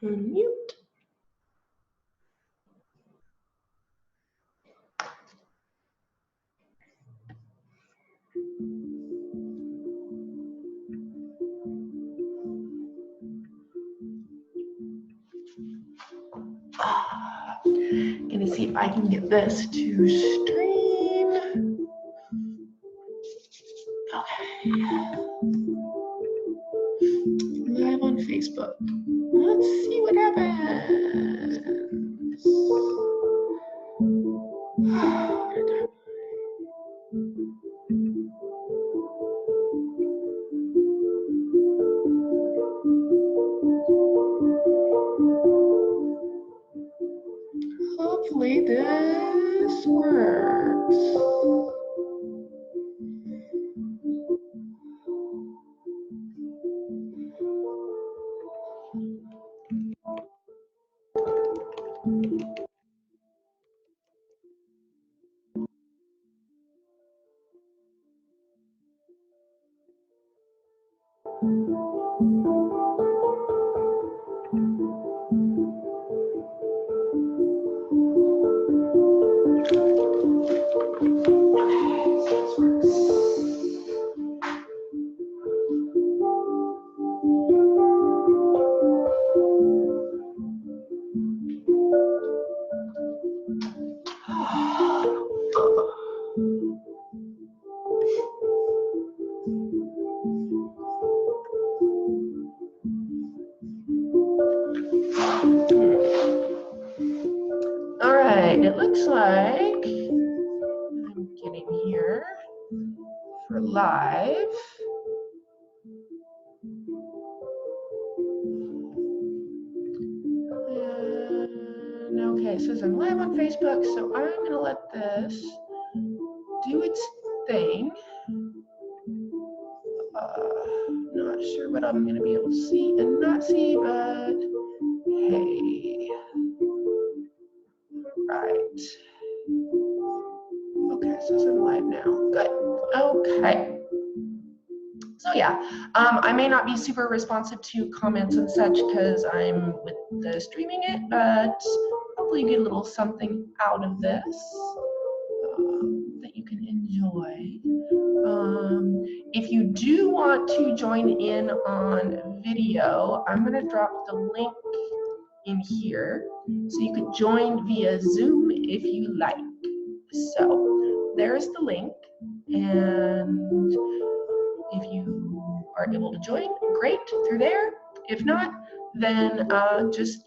Unmute. Gonna see if I can get this to stream. Okay. Live on Facebook. Let's see what happens. Hopefully this works. All right, it looks like I'm getting here for live. And okay, it says I'm live on Facebook, so I'm gonna let this do its thing. Not sure what I'm gonna be able to see and not see, but hey. Right. Okay, it says I'm live now. Good. Okay. So yeah, I may not be super responsive to comments and such because I'm with the streaming it, but hopefully you get a little something out of this that you can enjoy. If you do want to join in on video, I'm going to drop the link in here so you could join via Zoom if you like. So there's the link, and if you are able to join, great, through there. If not, then just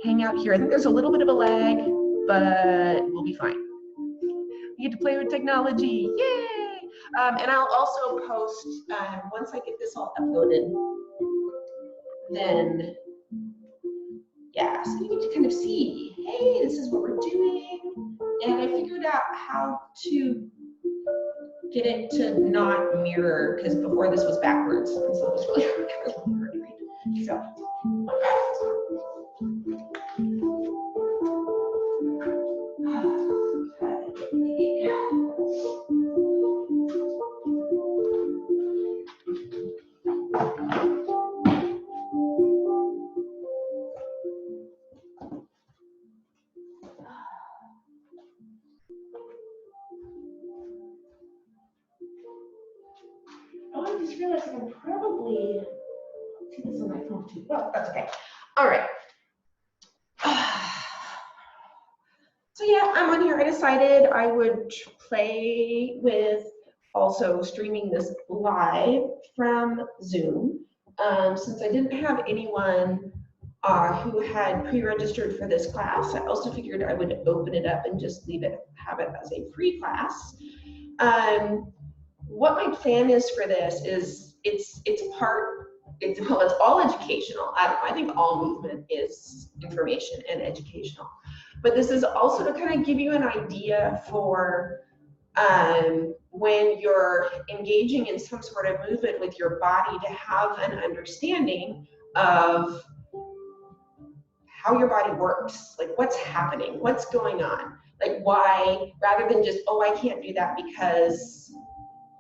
hang out here. I think there's a little bit of a lag, but we'll be fine. You get to play with technology, yay! And I'll also post, once I get this all uploaded, then, yeah, so you get to kind of see, hey, this is what we're doing. And I figured out how to get it to not mirror, because before this was backwards, and so it was really hard to read. So, I just realized I can probably see this on my phone too. Well, that's okay. All right. So yeah, I'm on here. I decided I would play with also streaming this live from Zoom. Since I didn't have anyone who had pre-registered for this class, I also figured I would open it up and just have it as a free class. What my plan is for this is it's all educational. I think all movement is information and educational. But this is also to kind of give you an idea for when you're engaging in some sort of movement with your body, to have an understanding of how your body works, like what's happening, what's going on, like why, rather than just, oh, I can't do that because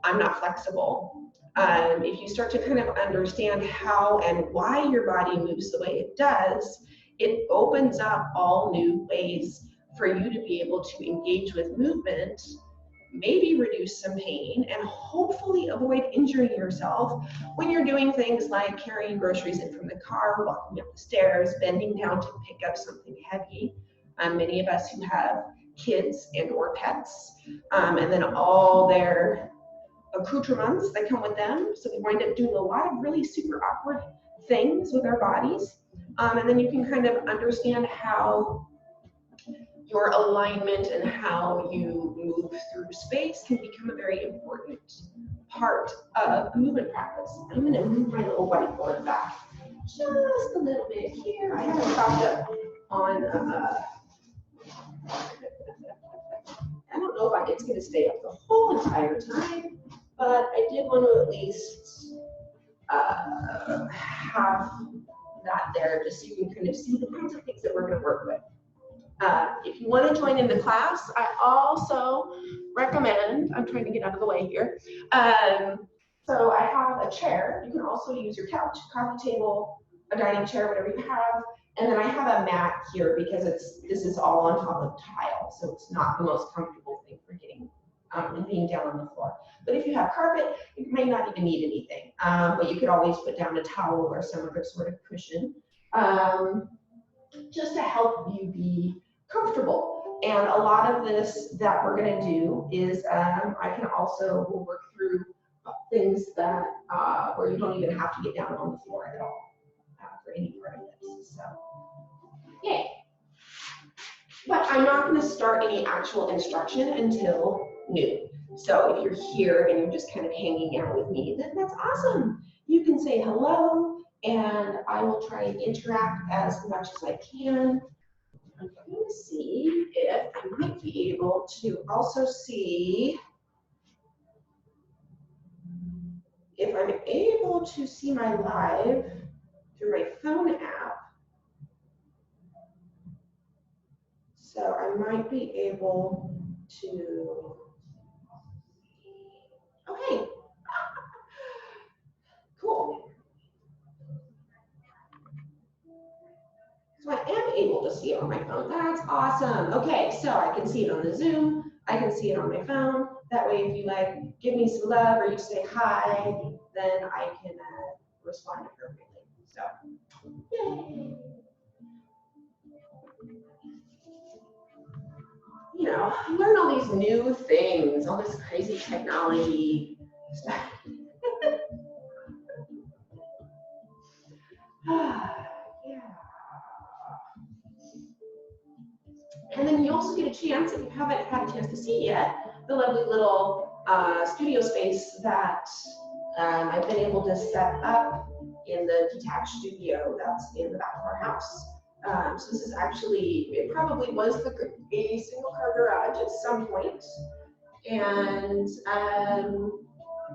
I'm not flexible. If you start to kind of understand how and why your body moves the way it does, it opens up all new ways for you to be able to engage with movement, maybe reduce some pain, and hopefully avoid injuring yourself when you're doing things like carrying groceries in from the car, walking up the stairs, bending down to pick up something heavy. Many of us who have kids and or pets, and then all their accoutrements that come with them. So we wind up doing a lot of really super awkward things with our bodies. And then you can kind of understand how your alignment and how you move through space can become a very important part of a movement practice. I'm going to move my little whiteboard back just a little bit here. I have it propped up on, I don't know if it's going to stay up the whole entire time, but I did want to at least have that there just so you can kind of see the kinds of things that we're going to work with. If you want to join in the class, I also recommend, I'm trying to get out of the way here. So I have a chair. You can also use your couch, coffee table, a dining chair, whatever you have. And then I have a mat here because this is all on top of tile, so it's not the most comfortable thing for getting and being down on the floor. But if you have carpet, you may not even need anything. But you could always put down a towel or some other sort of cushion just to help you be comfortable. And a lot of this that we're going to do is we'll work through things that where you don't even have to get down on the floor at all for any part of this. So, yay. But I'm not going to start any actual instruction until noon. So if you're here and you're just kind of hanging out with me, then that's awesome. You can say hello, and I will try and interact as much as I can. I'm going to see if I might be able to also see if I'm able to see my live through my phone app. So I might be able to, okay, cool. So I am able to see it on my phone. That's awesome. Okay, so I can see it on the Zoom. I can see it on my phone. That way, if you like give me some love or you say hi, then I can respond appropriately. So, yay. You know, learn all these new things, all this crazy technology stuff. Yeah. And then you also get a chance, if you haven't had a chance to see yet, the lovely little studio space that I've been able to set up in the detached studio that's in the back of our house. So this is actually, it probably was a single car garage at some point. And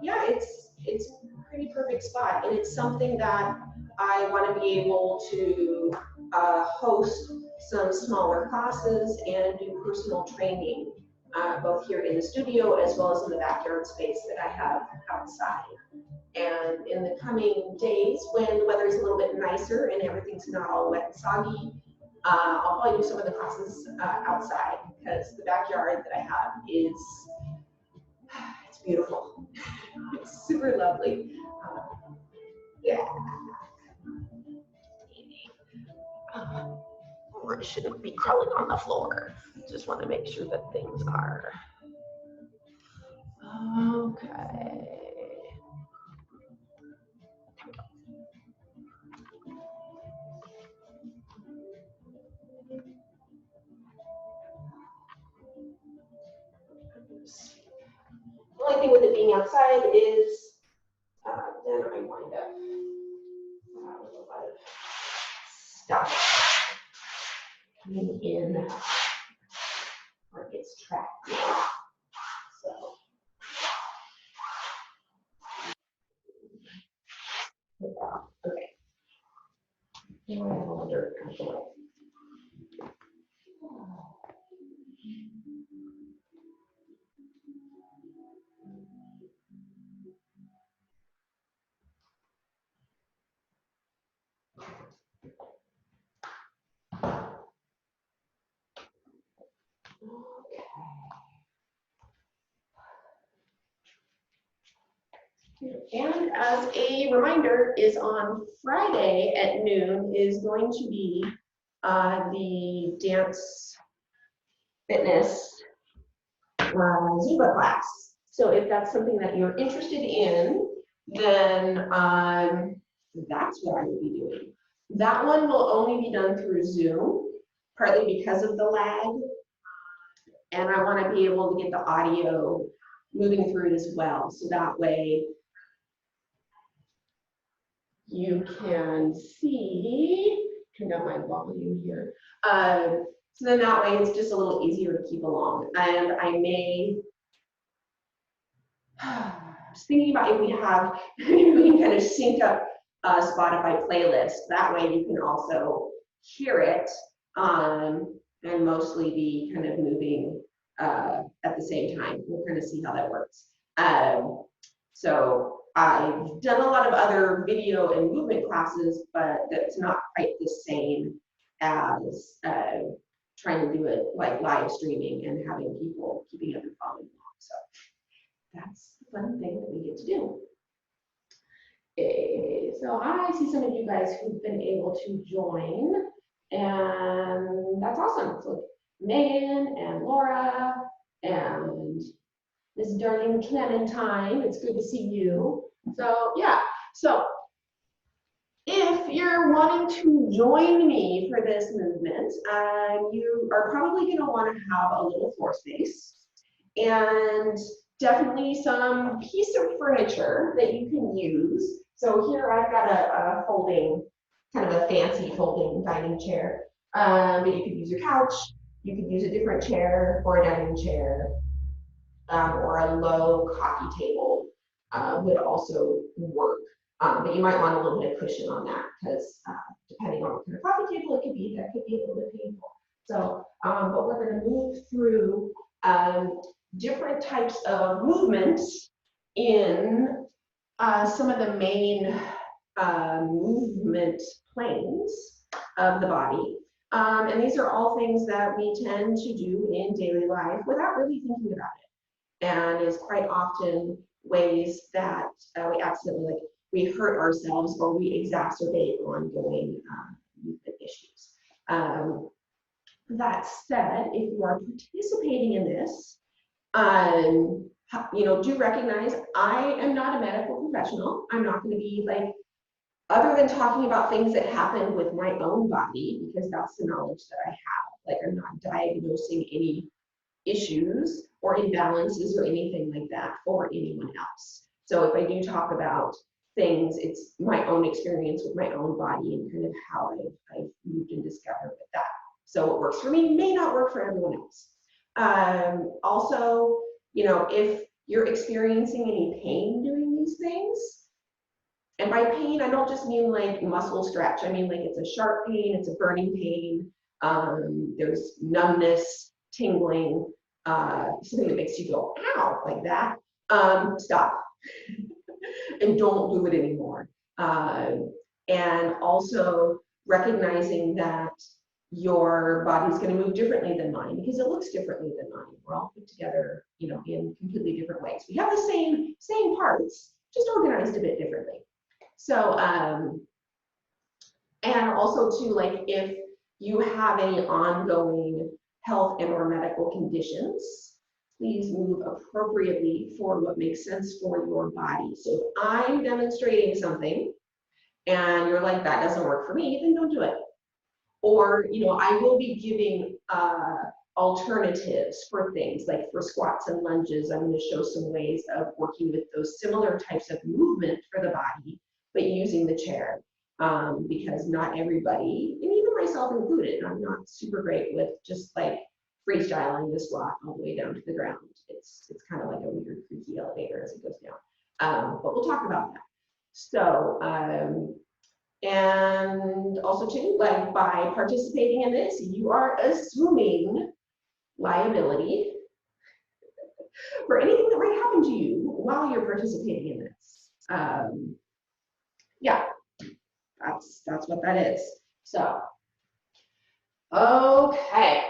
yeah, it's a pretty perfect spot. And it's something that I want to be able to host some smaller classes and do personal training, both here in the studio as well as in the backyard space that I have outside. And in the coming days, when the weather is a little bit nicer and everything's not all wet and soggy, I'll probably do some of the classes outside, because the backyard that I have is, it's beautiful. It's super lovely. Yeah. Or it shouldn't be crawling on the floor. Just want to make sure that things are okay. The only thing with it being outside is then I wind up with a lot of stuff coming in or it gets trapped. So, okay. Now I have all the dirt out of the way. And as a reminder, is on Friday at noon is going to be the dance fitness Zumba class. So if that's something that you're interested in, then that's what I will be doing. That one will only be done through Zoom, partly because of the lag. And I want to be able to get the audio moving through it as well. So that way you can see, turn down my volume here. So then that way it's just a little easier to keep along. And I may, just thinking about if we have, we can kind of sync up a Spotify playlist. That way you can also hear it and mostly be kind of moving at the same time. We'll kind of see how that works. So I've done a lot of other video and movement classes, but that's not quite the same as trying to do it like live streaming and having people keeping up and following along. So that's the fun thing that we get to do. Okay, so I see some of you guys who've been able to join, and that's awesome. So Megan and Laura and Miss Darlene Clementine, it's good to see you. So yeah, so if you're wanting to join me for this movement, you are probably going to want to have a little floor space and definitely some piece of furniture that you can use. So here I've got a folding, kind of a fancy folding dining chair, but you could use your couch, you could use a different chair or a dining chair, or a low coffee table would also work. But you might want a little bit of cushion on that because depending on what kind of coffee table it could be, that could be a little bit painful. So, but we're going to move through different types of movements in some of the main movement planes of the body. And these are all things that we tend to do in daily life without really thinking about it. And is quite often ways that we accidentally, like, we hurt ourselves or we exacerbate ongoing movement issues. That said, if you are participating in this, you know, do recognize I am not a medical professional. I'm not going to be like, other than talking about things that happen with my own body, because that's the knowledge that I have. Like, I'm not diagnosing any issues or imbalances or anything like that for anyone else. So if I do talk about things, it's my own experience with my own body and kind of how I've moved and discovered with that. So what works for me may not work for everyone else. Also, you know, if you're experiencing any pain doing these things, and by pain, I don't just mean like muscle stretch. I mean like it's a sharp pain, it's a burning pain, there's numbness, tingling, something that makes you go, ow, like that, stop. And don't do it anymore. And also recognizing that your body's going to move differently than mine because it looks differently than mine. We're all put together, you know, in completely different ways. We have the same parts, just organized a bit differently. So, and also too, like if you have any ongoing health and or medical conditions, please move appropriately for what makes sense for your body. So if I'm demonstrating something and you're like, that doesn't work for me, then don't do it. Or, you know, I will be giving alternatives for things like for squats and lunges. I'm going to show some ways of working with those similar types of movement for the body, but using the chair. Because not everybody, and even myself included, I'm not super great with just like freestyling the squat all the way down to the ground. It's kind of like a weird creaky elevator as it goes down. But we'll talk about that. So, and also too, like by participating in this, you are assuming liability for anything that might happen to you while you're participating in this. Yeah, that's what that is. So, okay.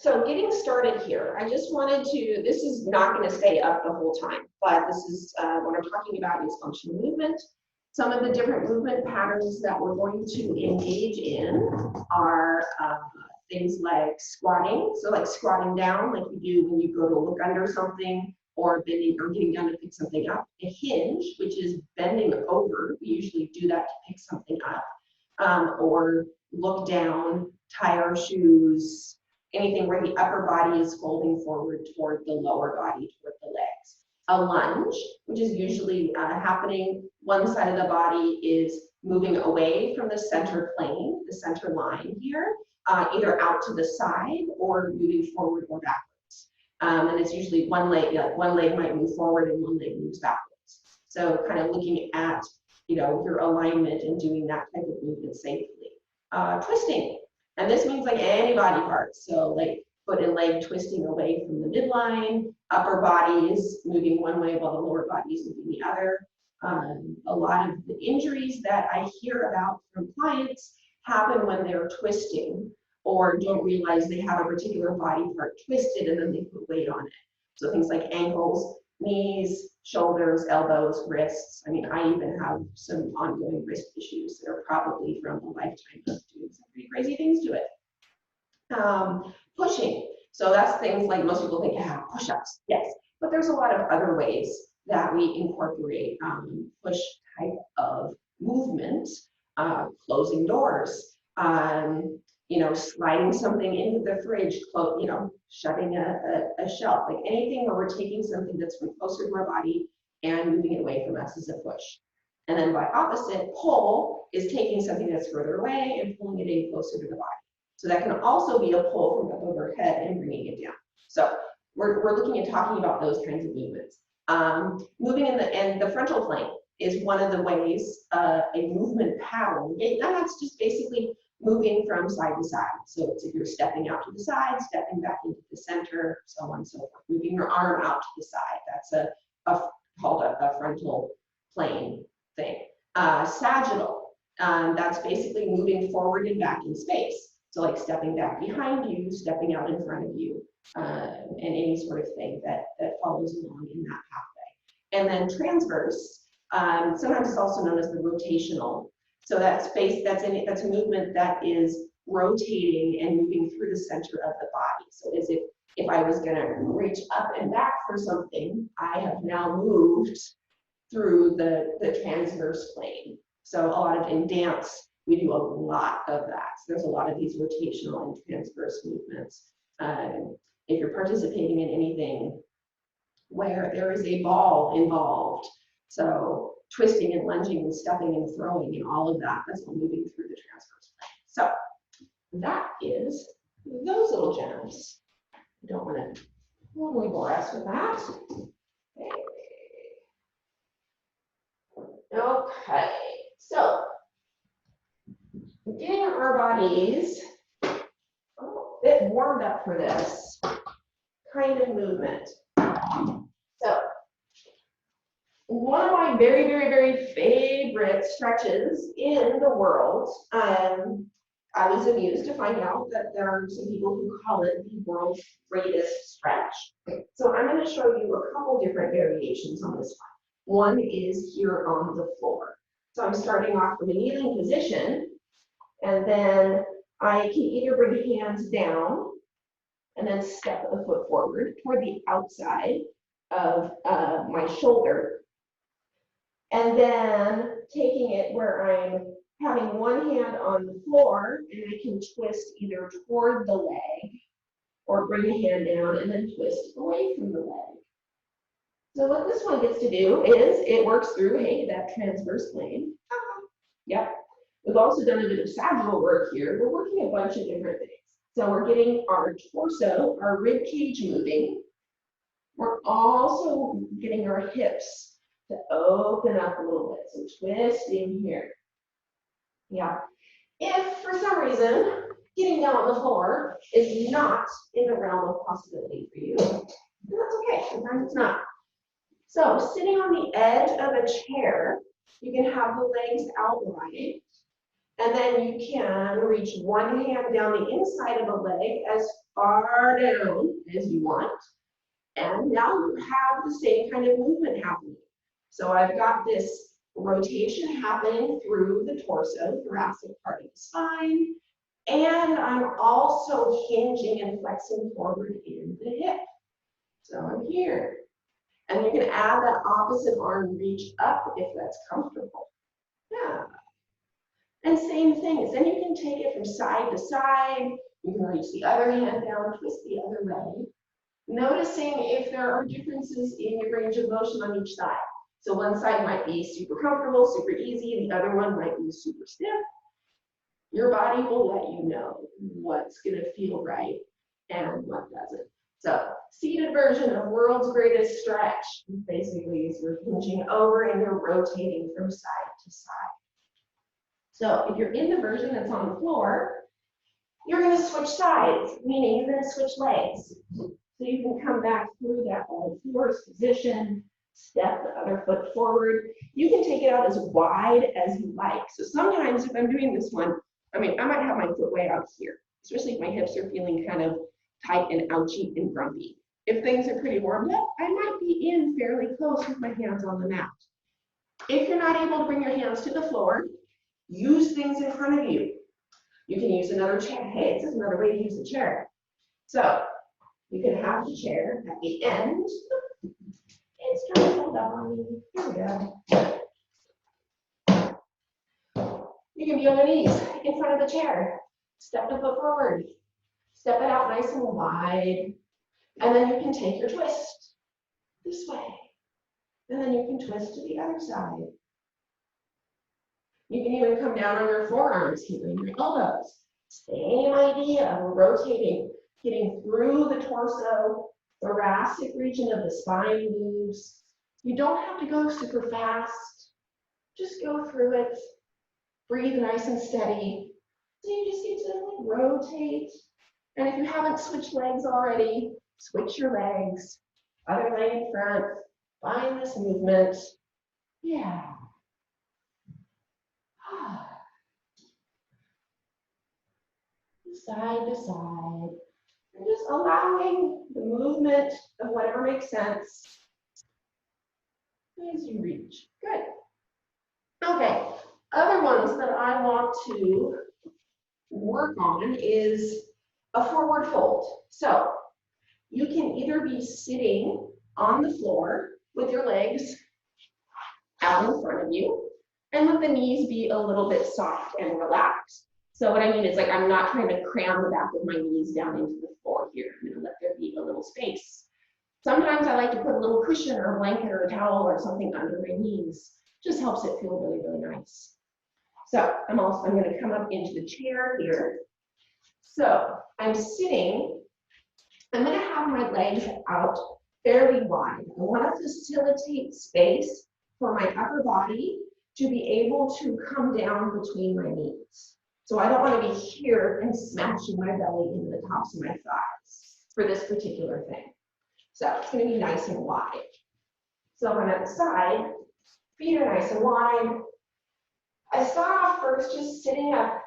So getting started here, I just wanted to, this is not going to stay up the whole time, but this is what I'm talking about is functional movement. Some of the different movement patterns that we're going to engage in are things like squatting. So like squatting down, like you do when you go to look under something, or bending or getting down to pick something up. A hinge, which is bending over. We usually do that to pick something up, or look down, tie our shoes, anything where the upper body is folding forward toward the lower body, toward the legs. A lunge, which is usually happening, one side of the body is moving away from the center plane, the center line here, either out to the side or moving forward or backwards. And it's usually one leg might move forward and one leg moves backwards. So kind of looking at, you know, your alignment and doing that type of movement safely. Twisting, and this means like any body part. So like foot and leg twisting away from the midline, upper body is moving one way while the lower body is moving the other. A lot of the injuries that I hear about from clients happen when they're twisting or don't realize they have a particular body part twisted and then they put weight on it. So things like ankles, knees, shoulders, elbows, wrists. I mean, I even have some ongoing wrist issues that are probably from a lifetime of doing some pretty crazy things to it. Pushing. So that's things like most people think, yeah, push-ups. Yes, but there's a lot of other ways that we incorporate push type of movement, closing doors, you know, sliding something into the fridge, you know, shutting a shelf, like anything where we're taking something that's from closer to our body and moving it away from us is a push. And then by opposite, pull is taking something that's further away and pulling it in closer to the body. So that can also be a pull from up overhead and bringing it down. So we're looking at talking about those kinds of movements. Moving in the frontal plane is one of the ways a movement pattern, and that's just basically moving from side to side. So it's if you're stepping out to the side, stepping back into the center, so on and so forth. Moving your arm out to the side. That's called a frontal plane thing. Sagittal, that's basically moving forward and back in space. So like stepping back behind you, stepping out in front of you, and any sort of thing that follows along in that pathway. And then transverse, sometimes it's also known as the rotational. So that's a movement that is rotating and moving through the center of the body. So as if I was going to reach up and back for something, I have now moved through the transverse plane. So a lot of in dance, we do a lot of that. So there's a lot of these rotational and transverse movements. If you're participating in anything where there is a ball involved, so twisting and lunging and stepping and throwing and all of that, that's all moving through the transverse plane. So that is those little gems. I don't want to totally bore us with that. Okay, so getting our bodies a bit warmed up for this kind of movement. So one of my very, very, very favorite stretches in the world, I was amused to find out that there are some people who call it the world's greatest stretch. So I'm going to show you a couple different variations on this one. One is here on the floor. So I'm starting off from a kneeling position, and then I can either bring hands down and then step the foot forward toward the outside of my shoulder, and then taking it where I'm having one hand on the floor, and I can twist either toward the leg or bring a hand down and then twist away from the leg. So what this one gets to do is it works through, hey, that transverse plane. Yep. We've also done a bit of sagittal work here. We're working a bunch of different things. So we're getting our torso, our rib cage moving. We're also getting our hips to open up a little bit. So twisting here. Yeah. If for some reason getting down on the floor is not in the realm of possibility for you, then that's okay. Sometimes it's not. So sitting on the edge of a chair, you can have the legs out wide, and then you can reach one hand down the inside of the leg as far down as you want. And now you have the same kind of movement happening. So I've got this rotation happening through the torso, thoracic part of the spine, and I'm also hinging and flexing forward in the hip. So I'm here. And you can add that opposite arm reach up if that's comfortable. Yeah. And same thing, then you can take it from side to side. You can reach the other hand down, twist the other way. Noticing if there are differences in your range of motion on each side. So one side might be super comfortable, super easy, the other one might be super stiff. Your body will let you know what's gonna feel right and what doesn't. So seated version of world's greatest stretch basically is you're hinging over and you're rotating from side to side. So if you're in the version that's on the floor, you're gonna switch sides, meaning you're gonna switch legs. So you can come back through that all fours position, step the other foot forward. You can take it out as wide as you like. So sometimes if I'm doing this one, I might have my foot way out here, especially if my hips are feeling kind of tight and ouchy and grumpy. If things are pretty warmed up, I might be in fairly close with my hands on the mat. If you're not able to bring your hands to the floor, use things in front of you. You can use another chair. Hey, this is another way to use the chair. So you can have the chair at the end. It's trying to hold up on me. Here we go. You can be on your knees in front of the chair. Step the foot forward. Step it out nice and wide. And then you can take your twist this way. And then you can twist to the other side. You can even come down on your forearms here and your elbows. Same idea of rotating, getting through the torso, thoracic region of the spine moves. You don't have to go super fast. Just go through it. Breathe nice and steady. So you just get to rotate. And if you haven't switched legs already, switch your legs. Other leg in front. Find this movement. Yeah. Side to side. And just allowing the movement of whatever makes sense as you reach. Good. Okay. Other ones that I want to work on is a forward fold. So you can either be sitting on the floor with your legs out in front of you and let the knees be a little bit soft and relaxed. So what I mean is, like, I'm not trying to cram the back of my knees down into the floor here. I'm going to let there be a little space. Sometimes I like to put a little cushion or a blanket or a towel or something under my knees. Just helps it feel really, really nice. So I'm going to come up into the chair here. So I'm sitting. I'm going to have my legs out fairly wide. I want to facilitate space for my upper body to be able to come down between my knees. So I don't want to be here and smashing my belly into the tops of my thighs for this particular thing. So it's going to be nice and wide. So I'm at the side, feet are nice and wide. I start off first just sitting up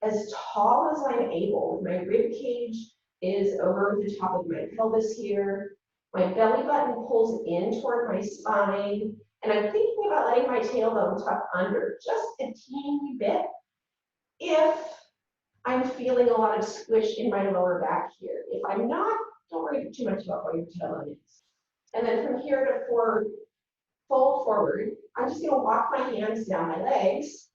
as tall as I'm able. My rib cage is over the top of my pelvis here. My belly button pulls in toward my spine. And I'm thinking about letting my tailbone tuck under just a teeny bit if I'm feeling a lot of squish in my lower back here. If I'm not, don't worry too much about where your tailbone is. And then from here to fold forward, I'm just gonna walk my hands down my legs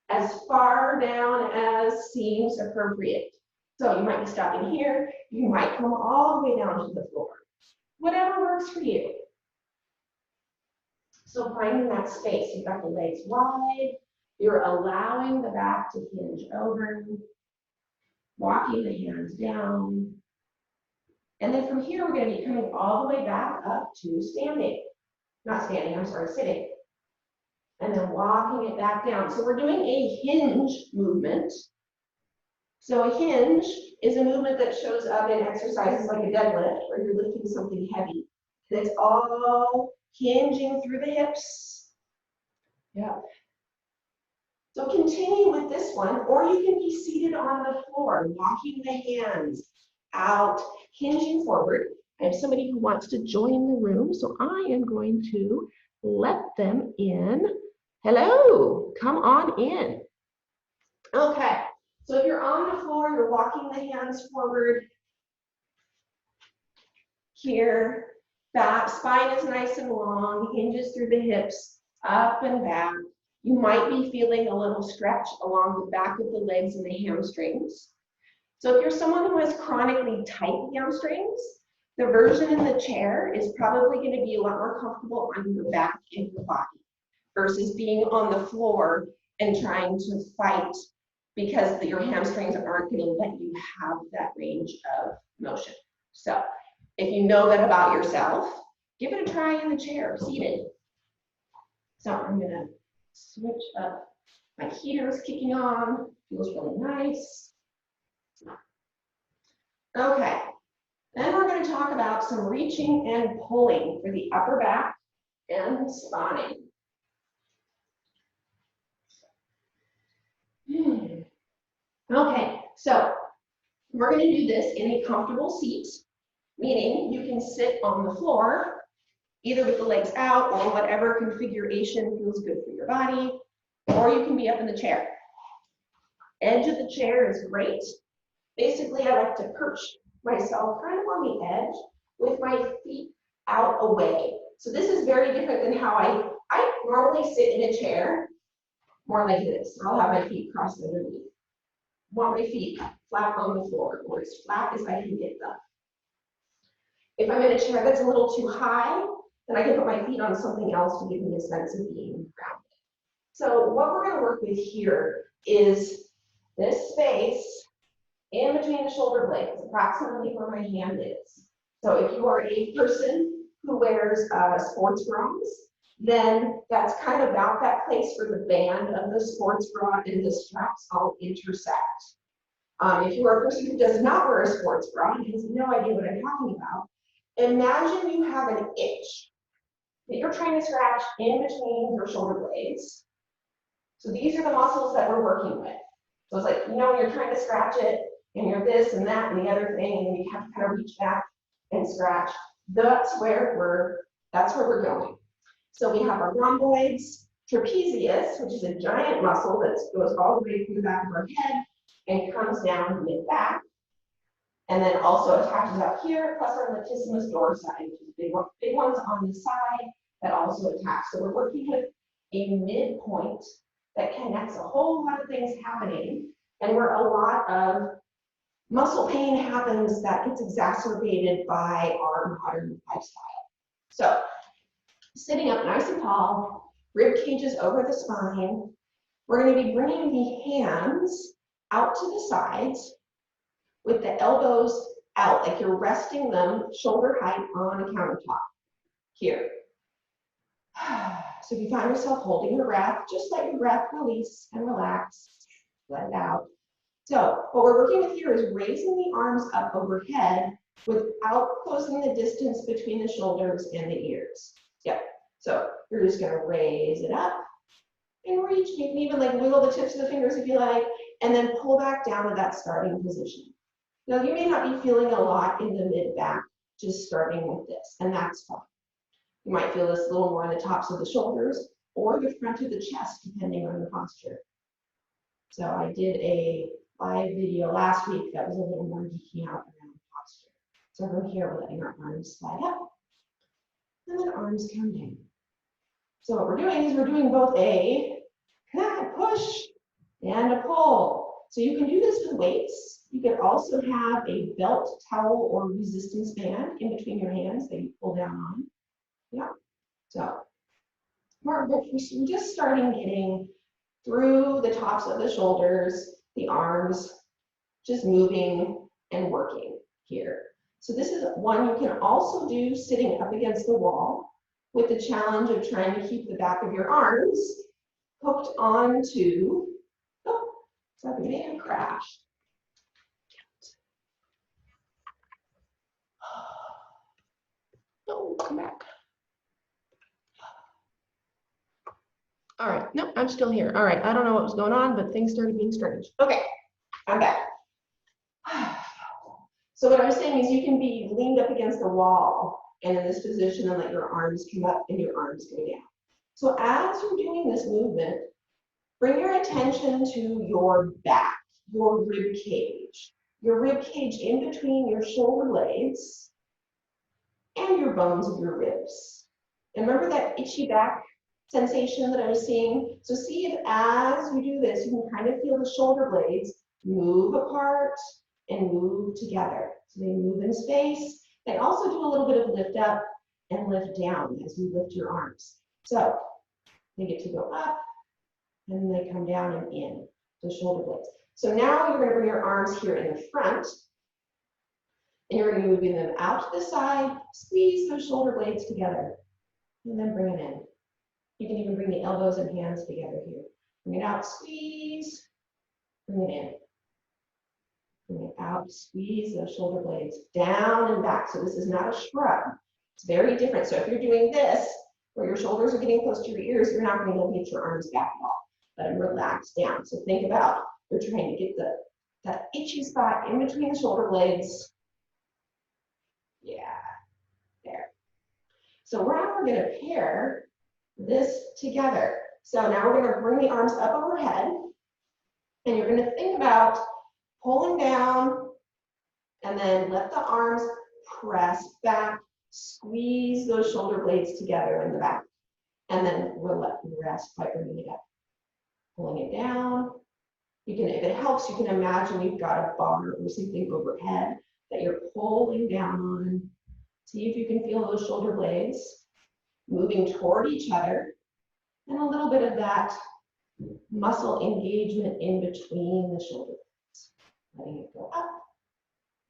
as far down as seems appropriate. So you might be stopping here, you might come all the way down to the floor. Whatever works for you. So finding that space, you've got the legs wide, you're allowing the back to hinge over, walking the hands down. And then from here, we're going to be coming all the way back up to standing. Not standing, I'm sorry, sitting. And then walking it back down. So we're doing a hinge movement. So a hinge is a movement that shows up in exercises like a deadlift, where you're lifting something heavy. And it's all hinging through the hips. Yeah. So continue with this one, or you can be seated on the floor, walking the hands out, hinging forward. I have somebody who wants to join the room, so I am going to let them in. Hello, come on in. Okay, so if you're on the floor, you're walking the hands forward here. Back spine is nice and long, hinges through the hips, up and back. You might be feeling a little stretch along the back of the legs and the hamstrings. So if you're someone who has chronically tight hamstrings, the version in the chair is probably going to be a lot more comfortable on your back and your body versus being on the floor and trying to fight because your hamstrings aren't going to let you have that range of motion. So if you know that about yourself, give it a try in the chair, seated. So I'm going to switch up. My heater is kicking on. Feels really nice. Okay. Then we're going to talk about some reaching and pulling for the upper back and spine. Okay, so we're going to do this in a comfortable seat, meaning you can sit on the floor, either with the legs out or whatever configuration feels good for your body, or you can be up in the chair. Edge of the chair is great. Basically, I like to perch myself kind of on the edge with my feet out away. So this is very different than how I normally sit in a chair, more like this. I'll have my feet crossed underneath. Want my feet flat on the floor, or as flat as I can get them. If I'm in a chair that's a little too high, then I can put my feet on something else to give me a sense of being grounded. So what we're going to work with here is this space in between the shoulder blades, approximately where my hand is. So if you are a person who wears sports bras, then that's kind of about that place where the band of the sports bra and the straps all intersect. If you are a person who does not wear a sports bra and has no idea what I'm talking about, imagine you have an itch that you're trying to scratch in between your shoulder blades. So these are the muscles that we're working with. So it's like, you know, you're trying to scratch it, and you're this and that and the other thing, and you have to kind of reach back and scratch. That's where we're going. So we have our rhomboids, trapezius, which is a giant muscle that goes all the way through the back of our head and comes down mid-back, and then also attaches up here, plus our latissimus dorsi, which is big ones on the side that also attach. So we're working with a midpoint that connects a whole lot of things happening, and where a lot of muscle pain happens that gets exacerbated by our modern lifestyle. So sitting up nice and tall, rib cages over the spine. We're going to be bringing the hands out to the sides with the elbows out, like you're resting them shoulder height on a countertop here. So if you find yourself holding your breath, just let your breath release and relax, let it out. So what we're working with here is raising the arms up overhead without closing the distance between the shoulders and the ears. Yep. So you're just going to raise it up and reach. You can even like wiggle the tips of the fingers if you like, and then pull back down to that starting position. Now you may not be feeling a lot in the mid-back, just starting with this, and that's fine. You might feel this a little more on the tops of the shoulders or the front of the chest, depending on the posture. So I did a live video last week that was a little more geeking out around posture. So from here, we're letting our arms slide up, and then arms come down. So what we're doing is we're doing both a push and a pull. So you can do this with weights. You can also have a belt, towel, or resistance band in between your hands that you pull down on. Yeah. So we're just starting getting through the tops of the shoulders, the arms, just moving and working here. So this is one you can also do sitting up against the wall with the challenge of trying to keep the back of your arms hooked onto, oh, something may have crashed. Oh, come back. All right, no, I'm still here. All right, I don't know what was going on, but things started being strange. Okay, I'm back. So what I was saying is you can be leaned up against the wall and in this position and let your arms come up and your arms go down. So as you're doing this movement, bring your attention to your back, your rib cage in between your shoulder blades and your bones of your ribs. And remember that itchy back sensation that I was seeing? So see if as you do this, you can kind of feel the shoulder blades move apart and move together. So they move in space. They also do a little bit of lift up and lift down as you lift your arms. So they get to go up and they come down and in, the shoulder blades. So now you're going to bring your arms here in the front and you're going to be moving them out to the side, squeeze those shoulder blades together and then bring it in. You can even bring the elbows and hands together here. Bring it out, squeeze, bring it in. Bring it out, squeeze those shoulder blades down and back. So this is not a shrug. It's very different. So if you're doing this, where your shoulders are getting close to your ears, you're not going to be able to get your arms back at all. Let them relax down. So think about, you're trying to get that itchy spot in between the shoulder blades. Yeah, there. So now we're going to pair this together. So now we're going to bring the arms up overhead, and you're going to think about pulling down, and then let the arms press back, squeeze those shoulder blades together in the back, and then rest by bringing it up. Pulling it down. You can, if it helps, you can imagine you've got a bar or something overhead that you're pulling down on. See if you can feel those shoulder blades moving toward each other, and a little bit of that muscle engagement in between the shoulder blades. Letting it go up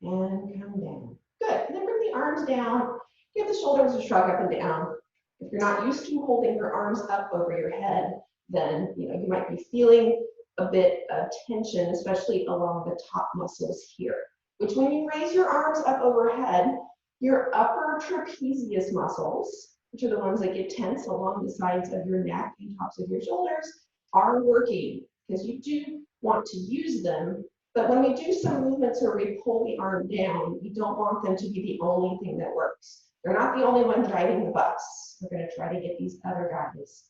and come down. Good. And then bring the arms down. Give the shoulders a shrug up and down. If you're not used to holding your arms up over your head, then you might be feeling a bit of tension, especially along the top muscles here. Which when you raise your arms up overhead, your upper trapezius muscles, which are the ones that get tense along the sides of your neck and tops of your shoulders, are working because you do want to use them. But when we do some movements where we pull the arm down, we don't want them to be the only thing that works. They're not the only one driving the bus. We're going to try to get these other guys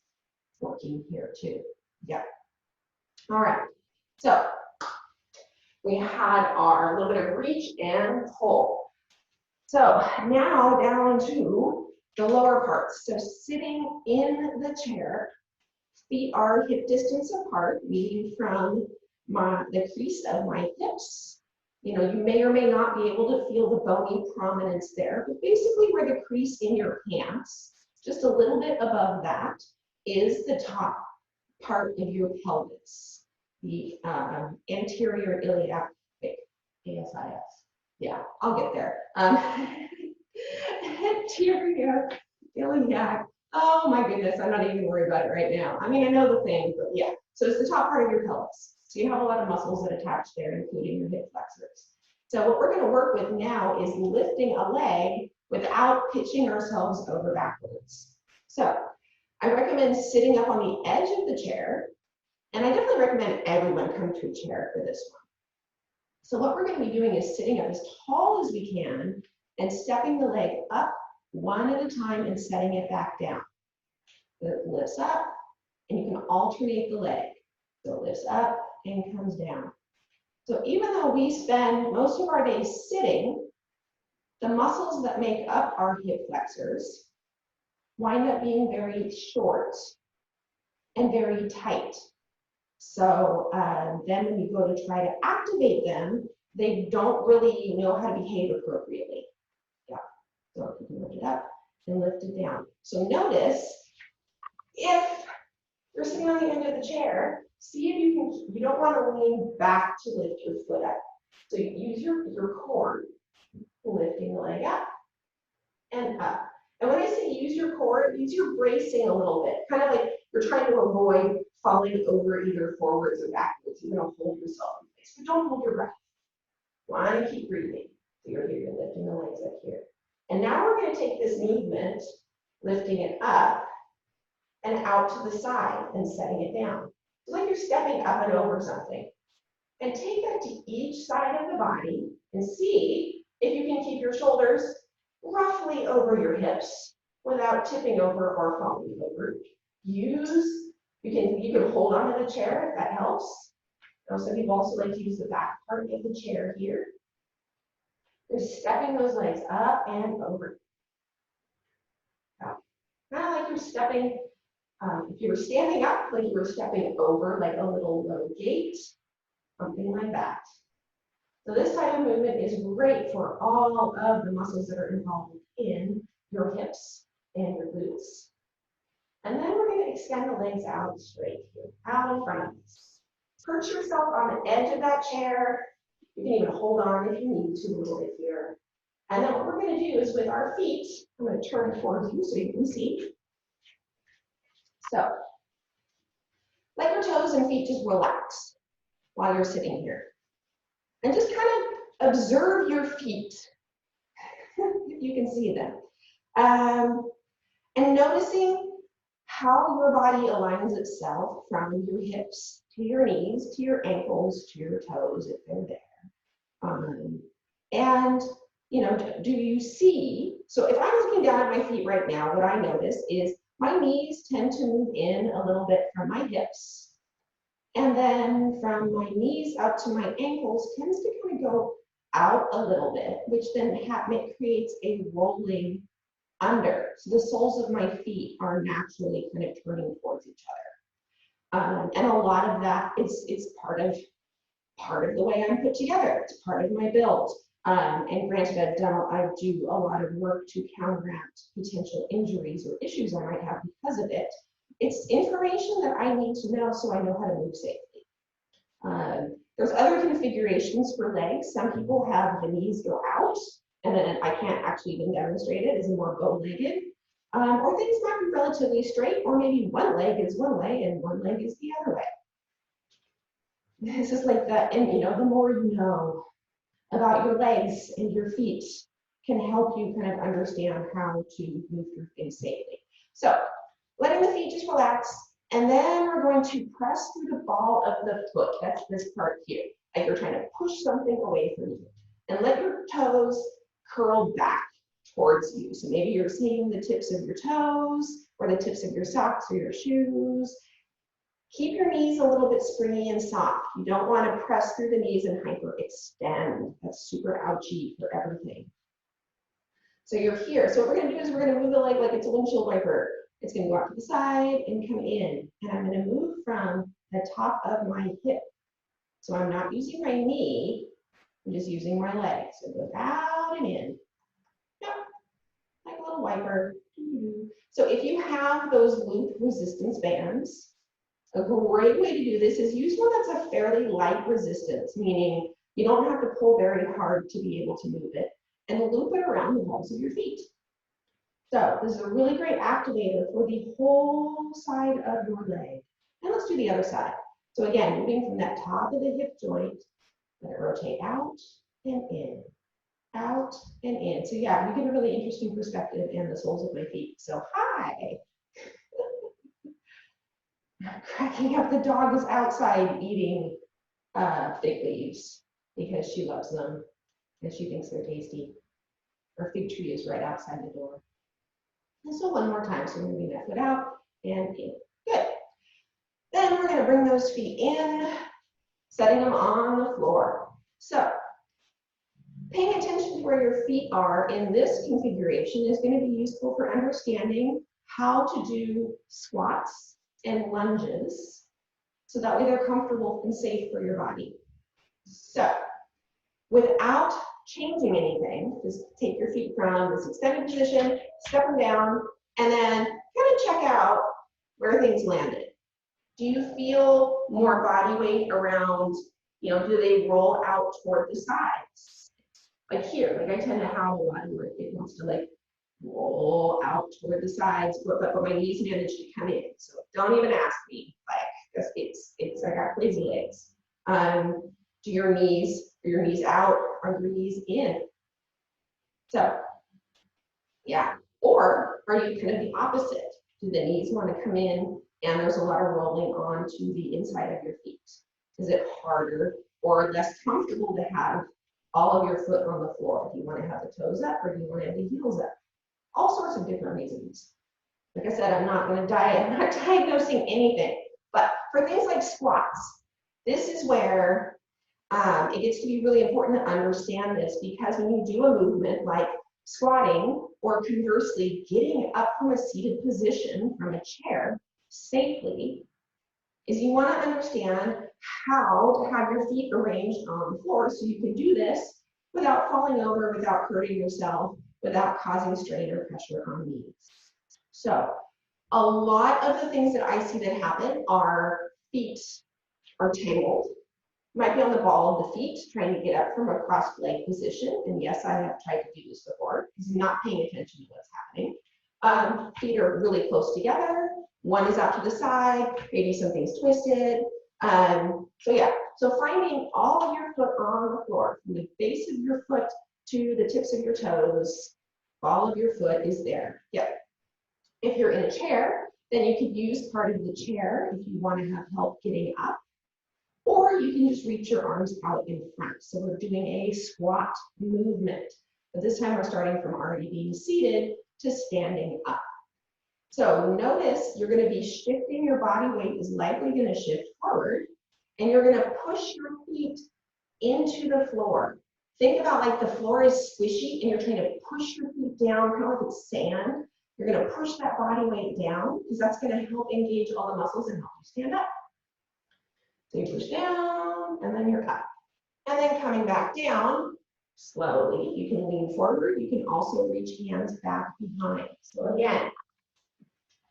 working here too. Yeah. All right. So we had our little bit of reach and pull. So now down to the lower parts. So sitting in the chair, feet are hip distance apart, meaning from the crease of my hips. You may or may not be able to feel the bony prominence there, but basically where the crease in your pants, just a little bit above that, is the top part of your pelvis, the anterior iliac, ASIS. Yeah, I'll get there. Anterior iliac. Oh my goodness, I'm not even worried about it right now. I mean, I know the thing, but yeah. So it's the top part of your pelvis. So you have a lot of muscles that attach there, including your hip flexors. So what we're going to work with now is lifting a leg without pitching ourselves over backwards. So I recommend sitting up on the edge of the chair, and I definitely recommend everyone come to a chair for this one. So what we're going to be doing is sitting up as tall as we can and stepping the leg up one at a time and setting it back down. It lifts up, and you can alternate the leg. So it lifts up and comes down. So even though we spend most of our days sitting, the muscles that make up our hip flexors wind up being very short and very tight. So then when you go to try to activate them, they don't really know how to behave appropriately. Yeah. So you can lift it up and lift it down. So notice if you're sitting on the end of the chair, see if you don't want to lean back to lift your foot up. So you use your core, lifting the leg up and up. And when I say use your core, use your bracing a little bit, kind of like you're trying to avoid falling over either forwards or backwards. You're going to hold yourself in place, but don't hold your breath. Want to keep breathing. So you're here, you're lifting the legs up here. And now we're going to take this movement, lifting it up and out to the side and setting it down. It's like you're stepping up and over something. And take that to each side of the body and see if you can keep your shoulders roughly over your hips without tipping over or falling over. You can hold onto the chair if that helps. Some people also like to use the back part of the chair here. You're stepping those legs up and over. Kind of like you're stepping, if you were standing up, like you were stepping over like a little low gate, something like that. So this type of movement is great for all of the muscles that are involved in your hips and your glutes. And then we're going to extend the legs out straight here, out in front of us. Perch yourself on the edge of that chair. You can even hold on if you need to a little bit here. And then what we're going to do is with our feet, I'm going to turn towards you so you can see. So let your toes and feet just relax while you're sitting here. And just kind of observe your feet, if you can see them. And noticing how your body aligns itself from your hips to your knees, to your ankles, to your toes, if they're there. And, you know, do you see, so if I'm looking down at my feet right now, what I notice is my knees tend to move in a little bit from my hips. And then from my knees out to my ankles tends to kind of go out a little bit, which then creates a rolling under. So the soles of my feet are naturally kind of turning towards each other. And a lot of that is part of the way I'm put together. It's part of my build. And granted, I do a lot of work to counteract potential injuries or issues I might have because of it. It's information that I need to know so I know how to move safely. There's other configurations for legs. Some people have the knees go out, and then I can't actually even demonstrate it, it's more bow-legged. Or things might be relatively straight, or maybe one leg is one way and one leg is the other way. This is like that, and you know, the more you know about your legs and your feet can help you kind of understand how to move through things safely. So, letting the feet just relax, and then we're going to press through the ball of the foot. That's this part here. Like you're trying to push something away from you. And let your toes curl back towards you. So maybe you're seeing the tips of your toes, or the tips of your socks or your shoes. Keep your knees a little bit springy and soft. You don't want to press through the knees and hyperextend. That's super ouchy for everything. So you're here. So what we're going to do is we're going to move the leg like it's a windshield wiper. It's going to go out to the side and come in. And I'm going to move from the top of my hip. So I'm not using my knee, I'm just using my leg. So it goes out and in. Yep. Like a little wiper. So if you have those loop resistance bands, a great way to do this is use one that's a fairly light resistance, meaning you don't have to pull very hard to be able to move it, and loop it around the balls of your feet. So this is a really great activator for the whole side of your leg. And let's do the other side. So again, moving from that top of the hip joint, let it rotate out and in, out and in. So yeah, you get a really interesting perspective in the soles of my feet. So hi. Cracking up, the dog is outside eating fig leaves because she loves them and she thinks they're tasty. Our fig tree is right outside the door. And so one more time, so moving that foot out and in. Good. Then we're going to bring those feet in, setting them on the floor. So paying attention to where your feet are in this configuration is going to be useful for understanding how to do squats and lunges, so that way they're comfortable and safe for your body. So, without changing anything, just take your feet from this extended position, step them down, and then kind of check out where things landed. Do you feel more body weight around, you know, do they roll out toward the sides? Like here, like I tend to have a lot where it wants to like roll out toward the sides, but my knees manage to come in. So don't even ask me, like, it's I got crazy legs. Do your knees, are your knees out, are your knees in? So, yeah. Or are you kind of the opposite? Do the knees want to come in and there's a lot of rolling onto the inside of your feet? Is it harder or less comfortable to have all of your foot on the floor. Do you want to have the toes up or do you want to have the heels up? All sorts of different reasons. Like I said, I'm not diagnosing anything, but for things like squats, this is where it gets to be really important to understand this, because when you do a movement like squatting, or conversely, getting up from a seated position from a chair safely, is you want to understand how to have your feet arranged on the floor so you can do this without falling over, without hurting yourself, without causing strain or pressure on knees. So a lot of the things that I see that happen are feet are tangled. Might be on the ball of the feet, trying to get up from a crossed leg position. And yes, I have tried to do this before because I'm not paying attention to what's happening. Feet are really close together. One is out to the side, maybe something's twisted. So yeah, so finding all of your foot on the floor, from the base of your foot to the tips of your toes, all of your foot is there. Yep. If you're in a chair, then you could use part of the chair if you want to have help getting up. Or you can just reach your arms out in front. So we're doing a squat movement. But this time we're starting from already being seated to standing up. So notice you're going to be shifting, your body weight is likely going to shift forward, and you're going to push your feet into the floor. Think about like the floor is squishy and you're trying to push your feet down, kind of like it's sand. You're going to push that body weight down because that's going to help engage all the muscles and help you stand up. So you push down and then you're up. And then coming back down slowly, you can lean forward. You can also reach hands back behind. So again,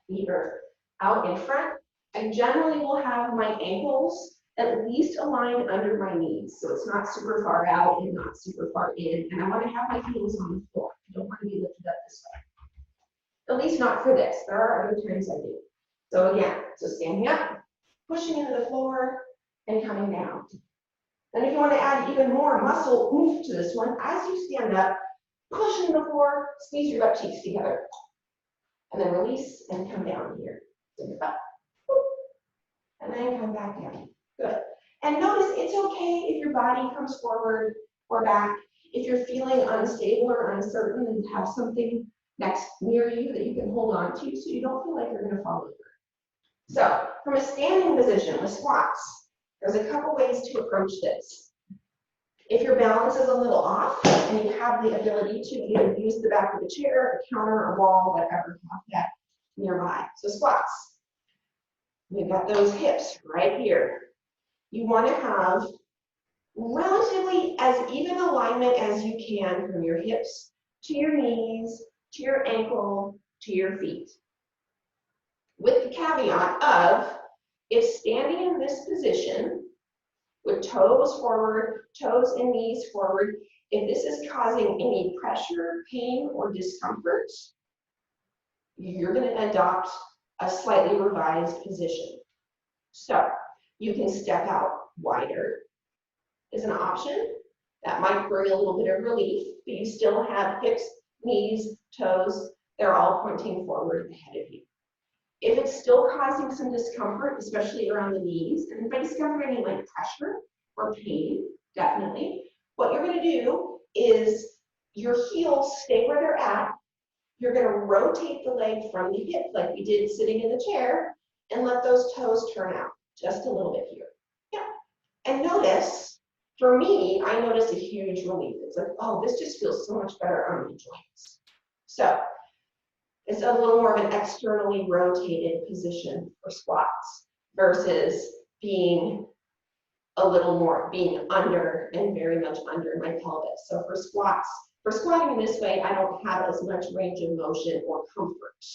feet are out in front. I generally will have my ankles at least align under my knees. So it's not super far out and not super far in. And I want to have my heels on the floor. I don't want to be lifted up this way. At least not for this. There are other times I do. So again, so standing up, pushing into the floor, and coming down. Then if you want to add even more muscle oomph to this one, as you stand up, push into the floor, squeeze your butt cheeks together. And then release and come down here. Stand up. And then come back down. Good. And notice it's okay if your body comes forward or back. If you're feeling unstable or uncertain, and have something next near you that you can hold on to so you don't feel like you're going to fall over. So from a standing position with squats, there's a couple ways to approach this. If your balance is a little off and you have the ability to either use the back of a chair, a counter, a wall, whatever, have that nearby. So squats. We've got those hips right here. You want to have relatively as even alignment as you can from your hips to your knees, to your ankle, to your feet. With the caveat of, if standing in this position with toes forward, toes and knees forward, if this is causing any pressure, pain, or discomfort, you're going to adopt a slightly revised position. So you can step out wider is an option. That might bring a little bit of relief, but you still have hips, knees, toes, they're all pointing forward ahead of you. If it's still causing some discomfort, especially around the knees, and if I discover any like pressure or pain, definitely, what you're going to do is your heels stay where they're at. You're going to rotate the leg from the hip like we did sitting in the chair and let those toes turn out just a little bit here. Yeah. And notice, for me, I notice a huge relief. It's like, oh, this just feels so much better on the joints. So it's a little more of an externally rotated position for squats versus being a little more being under and very much under my pelvis. So for squatting in this way, I don't have as much range of motion or comfort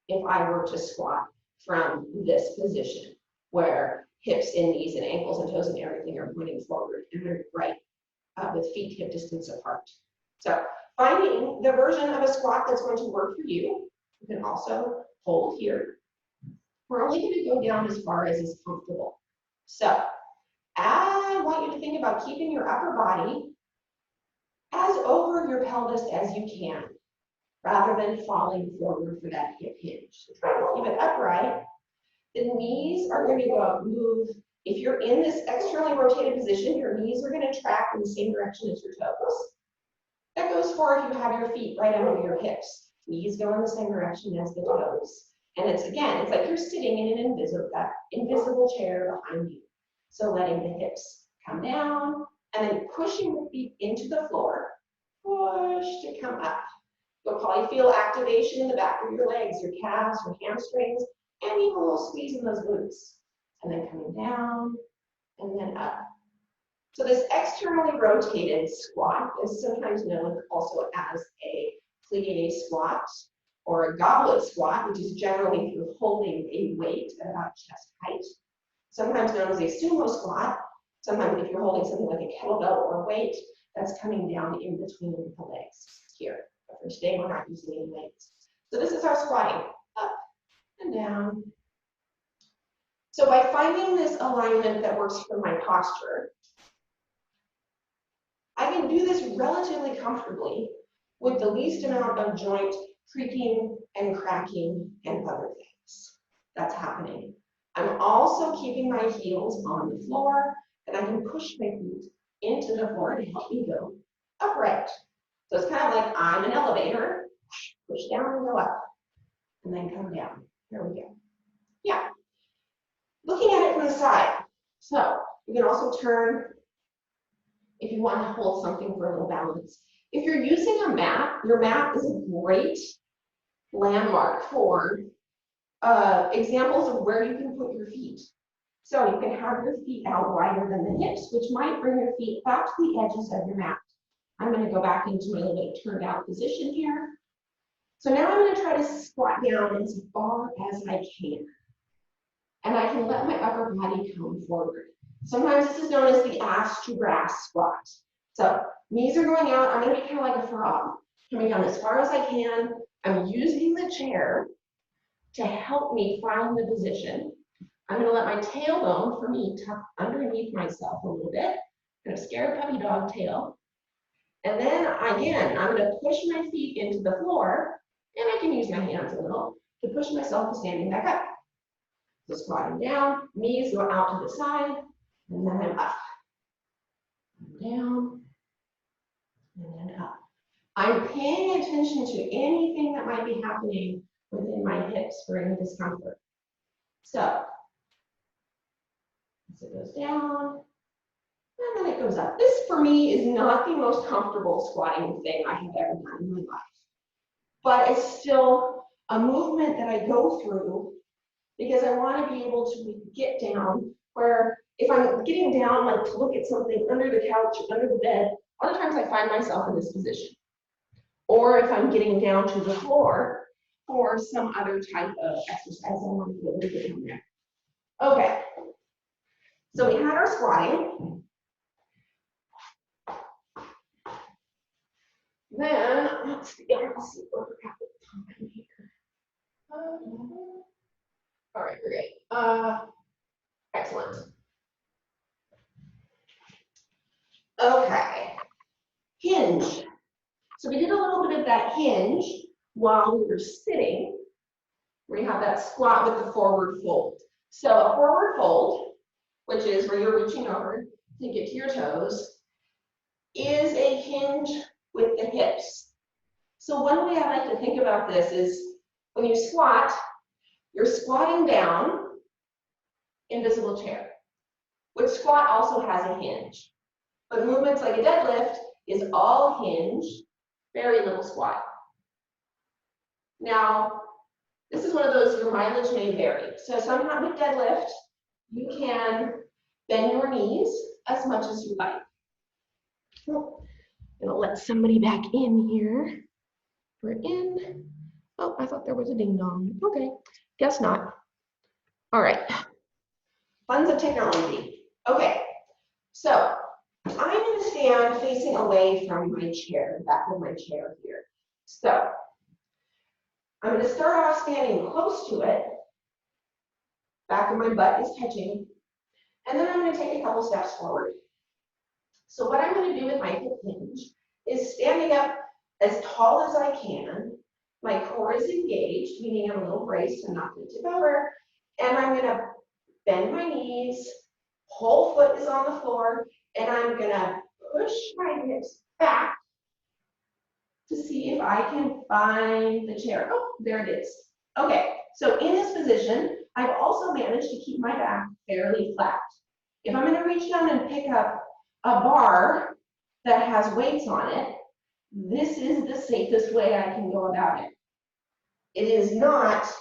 if I were to squat from this position where hips and knees and ankles and toes and everything are pointing forward and they're right with feet hip distance apart. So finding the version of a squat that's going to work for you. You can also hold here. We're only going to go down as far as is comfortable. So I want you to think about keeping your upper body as over your pelvis as you can, rather than falling forward for that hip hinge. So try to keep it upright. The knees are going to move If you're in this externally rotated position, your knees are going to track in the same direction as your toes. That goes for if you have your feet right under your hips. Knees go in the same direction as the toes. And it's like you're sitting in an invisible chair behind you. So letting the hips come down and then pushing the feet into the floor. Push to come up. You'll probably feel activation in the back of your legs, your calves, your hamstrings, and even a little squeeze in those glutes. And then coming down and then up. So this externally rotated squat is sometimes known also as a plie squat or a goblet squat, which is generally if you're holding a weight at about chest height. Sometimes known as a sumo squat. Sometimes if you're holding something like a kettlebell or a weight, that's coming down in between the legs here. But for today, we're not using any weights. So this is our squatting, up and down. So by finding this alignment that works for my posture, I can do this relatively comfortably with the least amount of joint creaking and cracking and other things that's happening. I'm also keeping my heels on the floor, and I can push my feet into the floor to help me go upright. So it's kind of like I'm an elevator, push down and go up, and then come down. Here we go. Yeah. Looking at it from the side. So you can also turn if you want to hold something for a little balance. If you're using a mat, your mat is a great landmark for examples of where you can put your feet. So you can have your feet out wider than the hips, which might bring your feet back to the edges of your mat. I'm going to go back into my little bit turned out position here. So now I'm going to try to squat down as far as I can. And I can let my upper body come forward. Sometimes this is known as the ass to grass squat. So knees are going out. I'm going to be kind of like a frog, coming down as far as I can. I'm using the chair to help me find the position. I'm going to let my tailbone, for me, tuck underneath myself a little bit. Kind of scared puppy dog tail. And then again, I'm going to push my feet into the floor, and I can use my hands a little to push myself to standing back up. So squatting down, knees go out to the side, and then I'm up. Down, and then up. I'm paying attention to anything that might be happening within my hips for any discomfort. So, as it goes down, and then it goes up. This, for me, is not the most comfortable squatting thing I have ever done in my life. But it's still a movement that I go through because I want to be able to get down where if I'm getting down, like to look at something under the couch or under the bed, a lot of times I find myself in this position. Or if I'm getting down to the floor for some other type of exercise, I want to be able to get down there. Okay, so we had our squatting. Then, let's see what we got the time here. All right, great. Excellent. Okay, hinge. So we did a little bit of that hinge while we were sitting. We have that squat with the forward fold. So a forward fold, which is where you're reaching over to get to your toes, is a hinge with the hips. So one way I like to think about this is when you squat, you're squatting down, invisible chair, which squat also has a hinge. But movements like a deadlift is all hinge, very little squat. Now, this is one of those your mileage may vary. So sometimes with deadlift, you can bend your knees as much as you like. I'm gonna let somebody back in here. We're in. Oh, I thought there was a ding dong. Okay, guess not. All right. Funds of technology. Okay, so I'm going to stand facing away from my chair, the back of my chair here. So I'm going to start off standing close to it. Back of my butt is touching. And then I'm going to take a couple steps forward. So what I'm going to do with my hip hinge is standing up as tall as I can. My core is engaged, meaning I'm a little braced, I'm not going to tip over. And I'm going to bend my knees Whole foot is on the floor, and I'm gonna push my hips back to see if I can find the chair. Oh, there it is. Okay, so in this position, I've also managed to keep my back fairly flat. If I'm gonna reach down and pick up a bar that has weights on it, this is the safest way I can go about it. It is not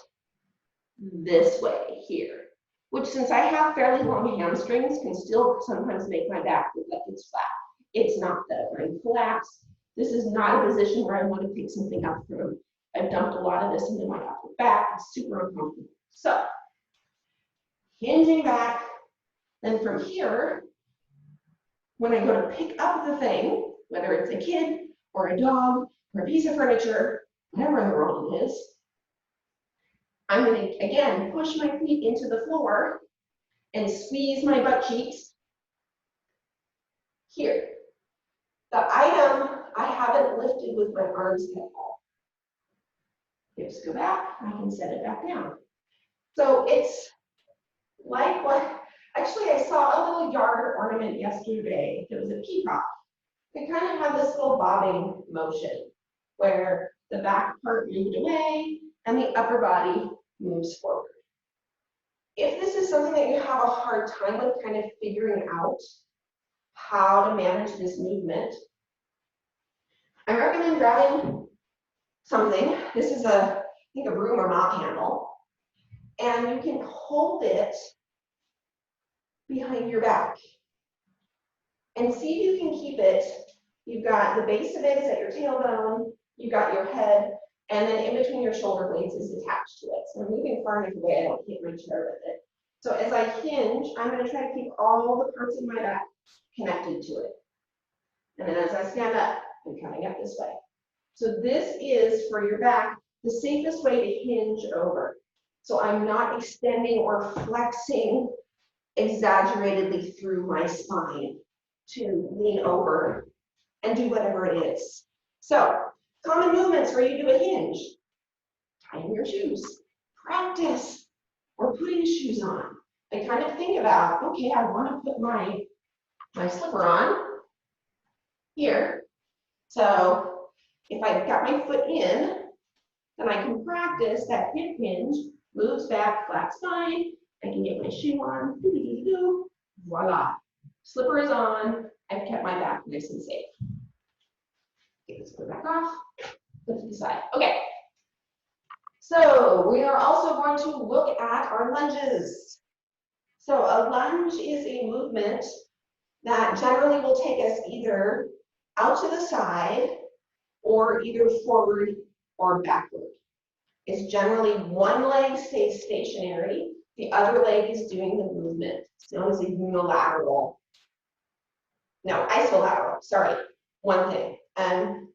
this way here, which, since I have fairly long hamstrings, can still sometimes make my back look like it's flat. It's not though. I'm collapsed. This is not a position where I want to pick something up from. I've dumped a lot of this into my upper back. It's super uncomfortable. So, hinging back, then from here, when I go to pick up the thing, whether it's a kid or a dog or a piece of furniture, whatever in the world it is, I'm going to, again, push my feet into the floor and squeeze my butt cheeks here. The item I haven't lifted with my arms at all. Hips go back, I can set it back down. So it's like what, actually I saw a little yard ornament yesterday. It was a peacock. It kind of had this little bobbing motion where the back part moved away and the upper body moves forward. If this is something that you have a hard time with kind of figuring out how to manage this movement, I recommend grabbing something. This is I think a broom or mop handle, and you can hold it behind your back and see if you can keep it. You've got the base of it is at your tailbone, you've got your head, and then in between your shoulder blades is attached to it. So I'm moving far enough away, I don't hit my chair with it. So as I hinge, I'm going to try to keep all the parts of my back connected to it. And then as I stand up, I'm coming up this way. So this is, for your back, the safest way to hinge over. So I'm not extending or flexing exaggeratedly through my spine to lean over and do whatever it is. So common movements where you do a hinge: tying your shoes, practice, or putting shoes on. I kind of think about, okay, I want to put my slipper on here. So if I've got my foot in, then I can practice that hip hinge, moves back, flat spine. I can get my shoe on, voila. Slipper is on, I've kept my back nice and safe. Get this foot back off, lift to the side. Okay. So we are also going to look at our lunges. So a lunge is a movement that generally will take us either out to the side or either forward or backward. It's generally one leg stays stationary, the other leg is doing the movement. It's known as a isolateral, one thing. And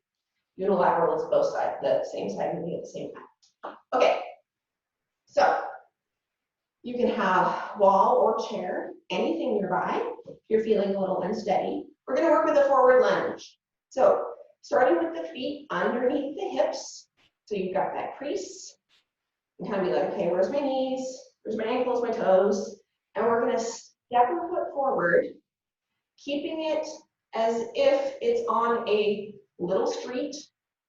unilateral is both sides, the same side moving at the same time. Okay, so you can have wall or chair, anything nearby. If you're feeling a little unsteady, we're going to work with a forward lunge. So starting with the feet underneath the hips. So you've got that crease. And kind of be like, okay, where's my knees? Where's my ankles, my toes? And we're going to step a foot forward, keeping it as if it's on a little street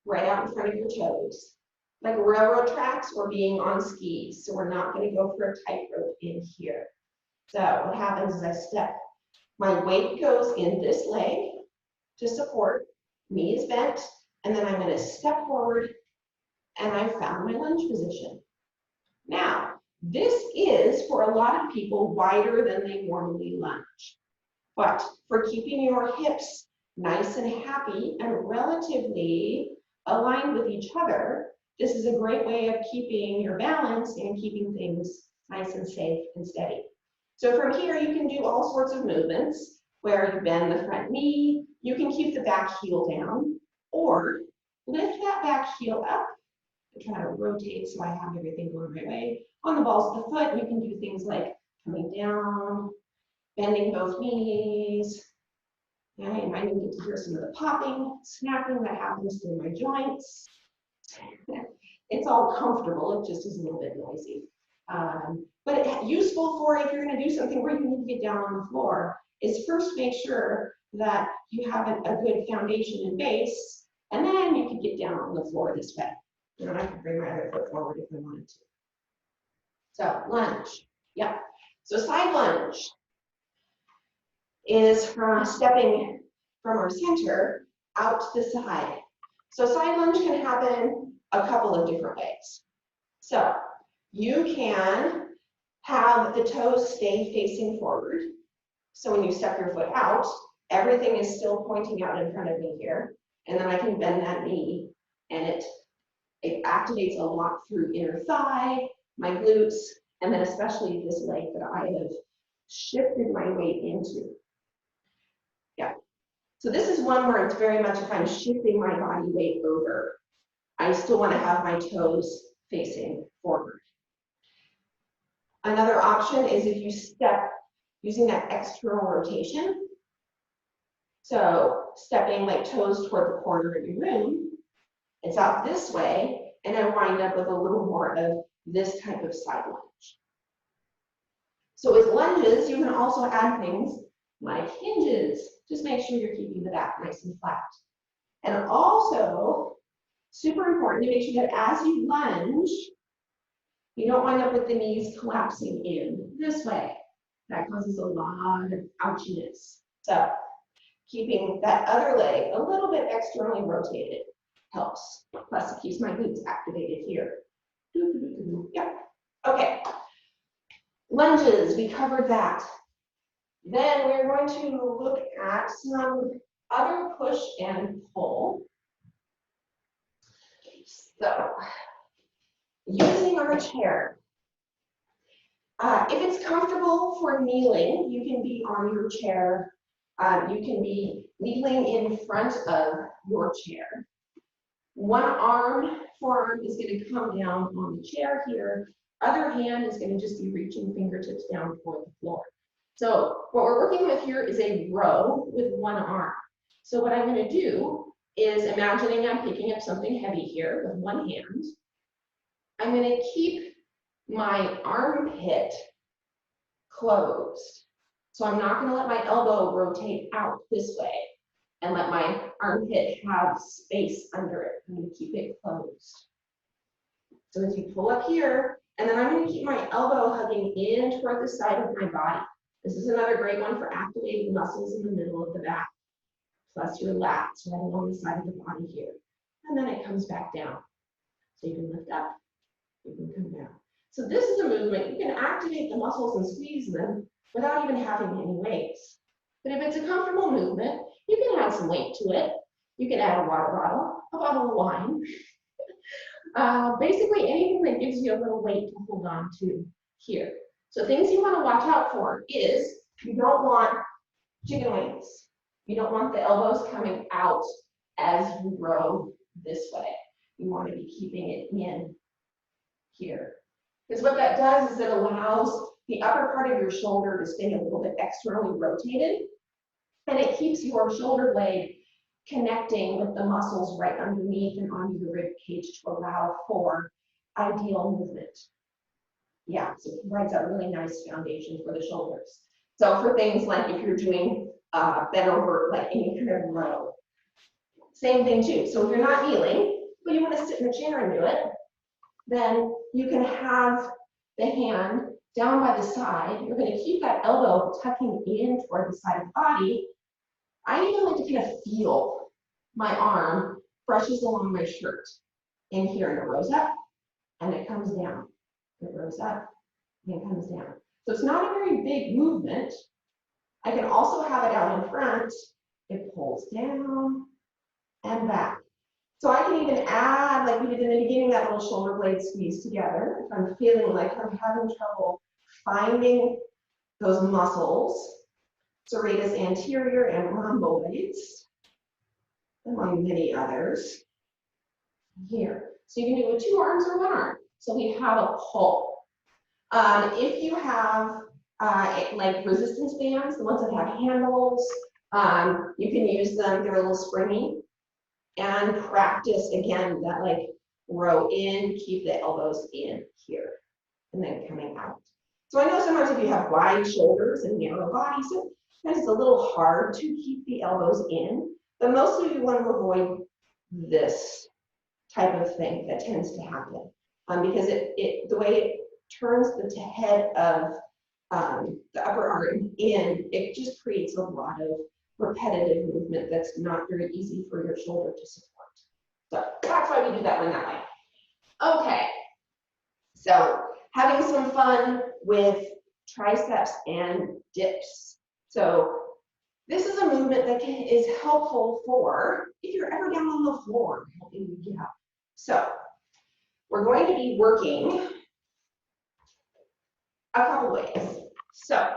right out in front of your toes. Like railroad tracks or being on skis. So we're not going to go for a tightrope in here. So what happens is I step. My weight goes in this leg to support, knee is bent, and then I'm going to step forward and I found my lunge position. Now, this is, for a lot of people, wider than they normally lunge. But for keeping your hips nice and happy and relatively aligned with each other, this is a great way of keeping your balance and keeping things nice and safe and steady. So from here, you can do all sorts of movements where you bend the front knee, you can keep the back heel down, or lift that back heel up and try to rotate so I have everything going my way. On the balls of the foot, you can do things like coming down, bending both knees. Okay, and I can get to hear some of the popping, snapping that happens through my joints. It's all comfortable, it just is a little bit noisy. But useful for if you're going to do something where you need to get down on the floor is first make sure that you have a good foundation and base, and then you can get down on the floor this way. And I can bring my other foot forward if I wanted to. So lunge, yeah. So side lunge is from stepping from our center out to the side. So side lunge can happen a couple of different ways. So you can have the toes stay facing forward. So when you step your foot out, everything is still pointing out in front of me here. And then I can bend that knee, and it activates a lot through inner thigh, my glutes, and then especially this leg that I have shifted my weight into. Yeah. So this is one where it's very much if I'm shifting my body weight over, I still want to have my toes facing forward. Another option is if you step using that external rotation. So stepping like toes toward the corner of your room, it's out this way, and I wind up with a little more of this type of side lunge. So with lunges, you can also add things like hinges. Just make sure you're keeping the back nice and flat. And also, super important to make sure that as you lunge, you don't wind up with the knees collapsing in this way. That causes a lot of ouchiness. So keeping that other leg a little bit externally rotated helps. Plus it keeps my glutes activated here. Yeah. Okay. Lunges, we covered that. Then we're going to look at some other push and pull. So using our chair. If it's comfortable for kneeling, you can be on your chair. You can be kneeling in front of your chair. One forearm is going to come down on the chair here. Other hand is going to just be reaching fingertips down toward the floor. So what we're working with here is a row with one arm. So what I'm going to do is imagining I'm picking up something heavy here with one hand. I'm going to keep my armpit closed. So I'm not going to let my elbow rotate out this way and let my armpit have space under it. I'm going to keep it closed. So as you pull up here, and then I'm going to keep my elbow hugging in toward the side of my body. This is another great one for activating muscles in the middle of the back, plus your lats right along the side of the body here. And then it comes back down. So you can lift up, you can come down. So this is a movement. You can activate the muscles and squeeze them without even having any weights. But if it's a comfortable movement, you can add some weight to it. You can add a water bottle, a bottle of wine. Basically anything that gives you a little weight to hold on to here. So things you want to watch out for is you don't want chicken wings. You don't want the elbows coming out as you row this way. You want to be keeping it in here. Because what that does is it allows the upper part of your shoulder to stay a little bit externally rotated, and it keeps your shoulder blade connecting with the muscles right underneath and onto the rib cage to allow for ideal movement. Yeah, so it provides a really nice foundation for the shoulders. So for things like if you're doing bent over, like any kind of row, same thing too. So if you're not kneeling, but you want to sit in the chair and do it, then you can have the hand down by the side. You're going to keep that elbow tucking in toward the side of the body. I even like to kind of feel my arm brushes along my shirt in here, and it rows up and it comes down. It rows up and it comes down. So it's not a very big movement. I can also have it out in front. It pulls down and back. So I can even add, like we did in the beginning, that little shoulder blade squeeze together. If I'm feeling like I'm having trouble finding those muscles, serratus anterior and rhomboids, among many others, here. So you can do it with 2 arms or 1 arm. So we have a pull. If you have like resistance bands, the ones that have handles, you can use them. They're a little springy. And practice again that like row in, keep the elbows in here. and then coming out. So I know sometimes if you have wide shoulders and narrow body, sometimes it's a little hard to keep the elbows in, but mostly we want to avoid this type of thing that tends to happen because the way it turns the head of the upper arm in, it just creates a lot of repetitive movement that's not very easy for your shoulder to support. So that's why we do that one that way. Okay, so having some fun with triceps and dips. So this is a movement that is helpful for if you're ever down on the floor, helping you get up. So we're going to be working a couple ways. So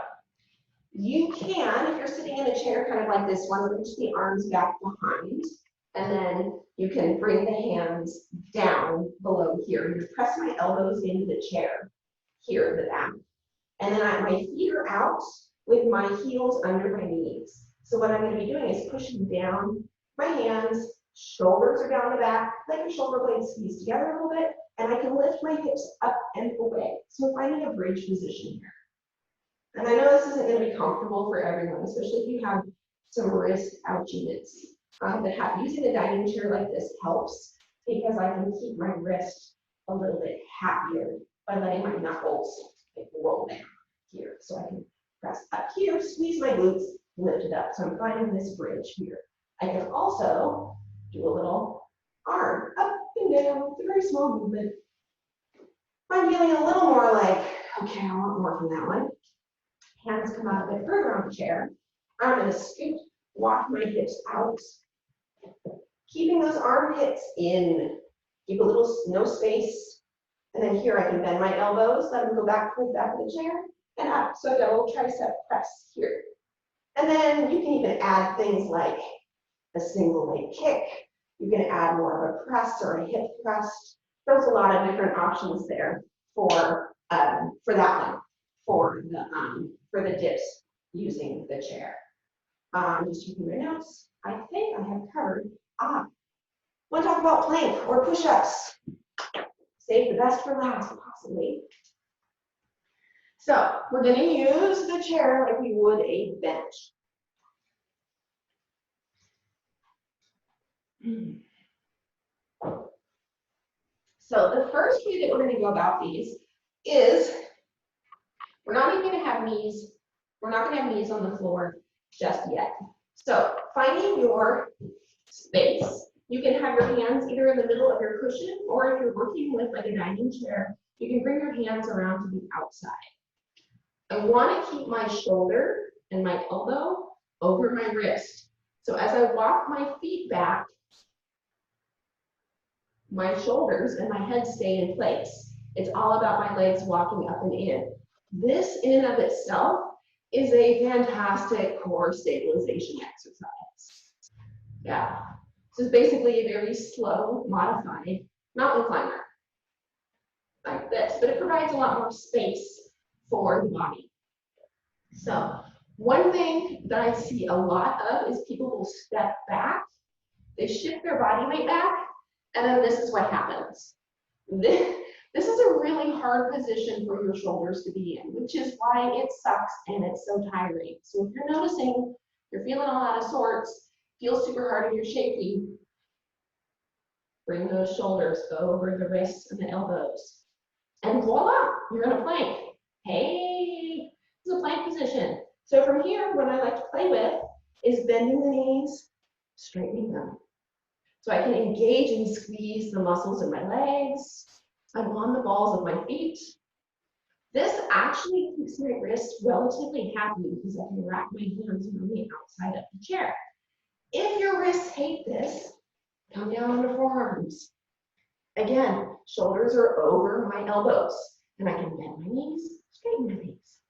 you can, if you're sitting in a chair kind of like this one, reach the arms back behind, and then you can bring the hands down below here. You press my elbows into the chair here in the back. And then my feet are out with my heels under my knees. So what I'm going to be doing is pushing down my hands, shoulders are down the back, let your shoulder blades squeeze together a little bit, and I can lift my hips up and away. So I'm finding a bridge position here. And I know this isn't going to be comfortable for everyone, especially if you have some wrist ouchiness. Using a dining chair like this helps because I can keep my wrist a little bit happier by letting my knuckles roll down here. So I can press up here, squeeze my glutes, lift it up. So I'm finding this bridge here. I can also do a little arm up and down, it's a very small movement. I'm feeling a little more like, okay, I want more from that one. Hands come out a bit further on the chair. I'm going to scoot, walk my hips out, keeping those armpits in. Keep a little no space. And then here I can bend my elbows, let them go back to the back of the chair and up. So I've got a little tricep press here. And then you can even add things like a single leg kick. You can add more of a press or a hip thrust. There's a lot of different options there for that one, for the dips using the chair. Just checking my notes. I think I have covered. Want to talk about plank or push-ups? Save the best for last, possibly. So we're going to use the chair like we would a bench. So the first way that we're going to go about these is we're not even going to have knees. We're not going to have knees on the floor just yet. So finding your space, you can have your hands either in the middle of your cushion, or if you're working with like a dining chair, you can bring your hands around to the outside. I want to keep my shoulder and my elbow over my wrist. So as I walk my feet back, my shoulders and my head stay in place. It's all about my legs walking up and in. This in and of itself is a fantastic core stabilization exercise. Yeah, this is basically a very slow, modified mountain climber, like this, but it provides a lot more space for the body. So one thing that I see a lot of is people will step back, they shift their body weight back, and then this is what happens. This is a really hard position for your shoulders to be in, which is why it sucks and it's so tiring. So if you're noticing you're feeling all out of sorts, feels super hard and you're shaky, bring those shoulders over the wrists and the elbows. And voila, you're in a plank. Hey, this is a plank position. So from here, what I like to play with is bending the knees, straightening them. So I can engage and squeeze the muscles in my legs. I'm on the balls of my feet. This actually keeps my wrists relatively happy because I can wrap my hands around the outside of the chair. If your wrists hate this, come down on the forearms. Again, shoulders are over my elbows, and I can bend my knees, straighten my knees.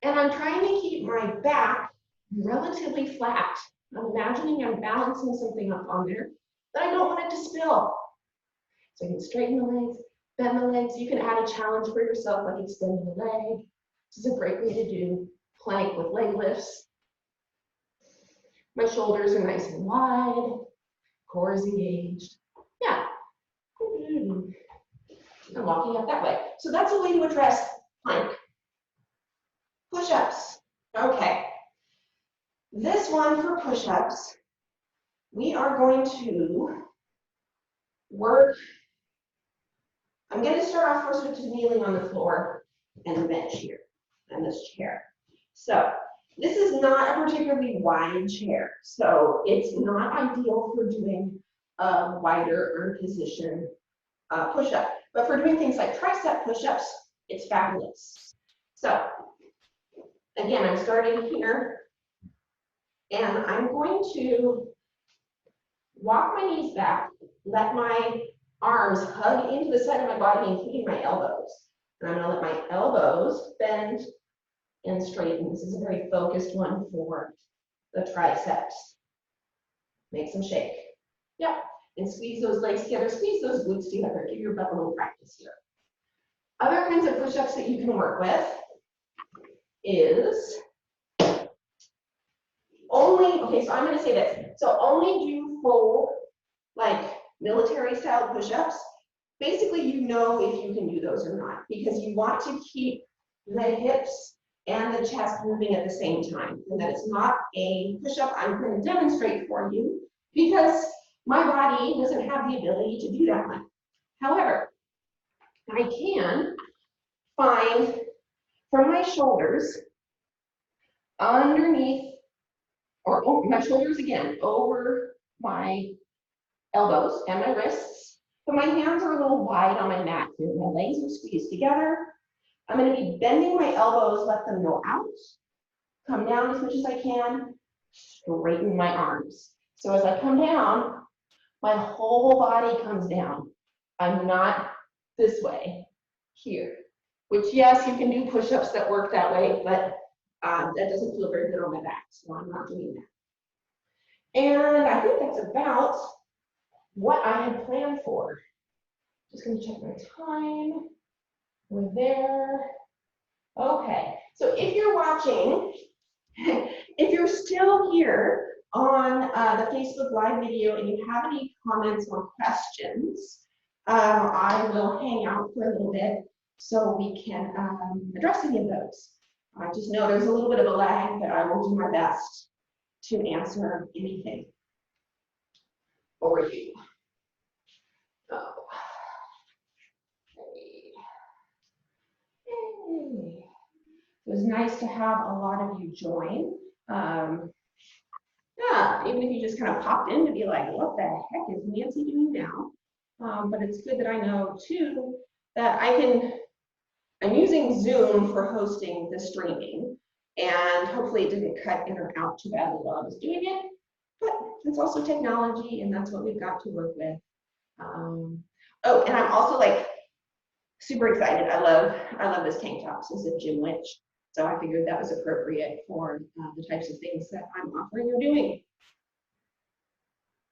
And I'm trying to keep my back relatively flat. I'm imagining I'm balancing something up on there, but I don't want it to spill. So I can straighten the legs, bend the legs. You can add a challenge for yourself, like extending the leg. This is a great way to do plank with leg lifts. My shoulders are nice and wide, core is engaged. Yeah. and walking up that way. So that's a way to address plank. Push-ups. Okay. This one for push-ups, we are going to work. I'm going to start off first with just kneeling on the floor and the bench here and this chair. So this is not a particularly wide chair, so it's not ideal for doing a wider arm position push-up. But for doing things like tricep push-ups, it's fabulous. So again, I'm starting here, and I'm going to walk my knees back, let my arms hug into the side of my body, including my elbows. And I'm going to let my elbows bend and straighten. This is a very focused one for the triceps. Make some shake. Yep. And squeeze those legs together, squeeze those glutes together, give your butt a little practice here. Other kinds of push-ups that you can work with is only, okay, so I'm going to say this. So only do full, like military style push-ups. Basically, you know if you can do those or not, because you want to keep the hips and the chest moving at the same time. And that is not a push-up I'm going to demonstrate for you, because my body doesn't have the ability to do that one. However, I can find from my shoulders underneath, or over my shoulders again, over my elbows and my wrists, but my hands are a little wide on my mat here. My legs are squeezed together. I'm going to be bending my elbows, let them go out, come down as much as I can, straighten my arms. So as I come down, my whole body comes down. I'm not this way here, which yes, you can do push-ups that work that way, but that doesn't feel very good on my back, so I'm not doing that. And I think that's about what I had planned for. Just gonna check my time. We're there. Okay, so if you're watching, if you're still here on the Facebook Live video and you have any comments or questions, I will hang out for a little bit so we can address any of those. Just know there's a little bit of a lag, but I will do my best to answer anything for you. Oh. Hey. It was nice to have a lot of you join. Yeah, even if you just kind of popped in to be like, what the heck is Nancy doing now? But it's good that I know too that I'm using Zoom for hosting the streaming, and hopefully it didn't cut in or out too badly while I was doing it, but it's also technology and that's what we've got to work with. Oh, and I'm also like super excited. I love this tank top. This is a gym witch. So I figured that was appropriate for the types of things that I'm offering or doing.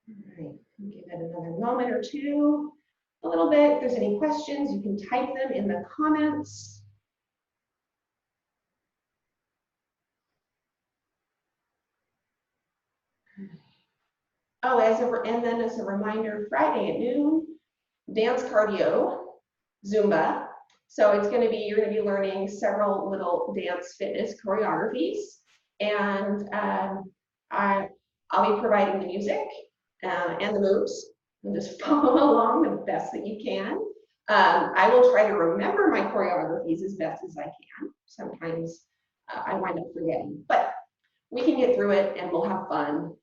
All right, give it another moment or two, a little bit. If there's any questions, you can type them in the comments. Oh, and then as a reminder, Friday at noon, dance cardio, Zumba. So it's going to be, you're going to be learning several little dance fitness choreographies, and I'll be providing the music and the moves, and just follow along the best that you can. I will try to remember my choreographies as best as I can. Sometimes I wind up forgetting, but we can get through it and we'll have fun.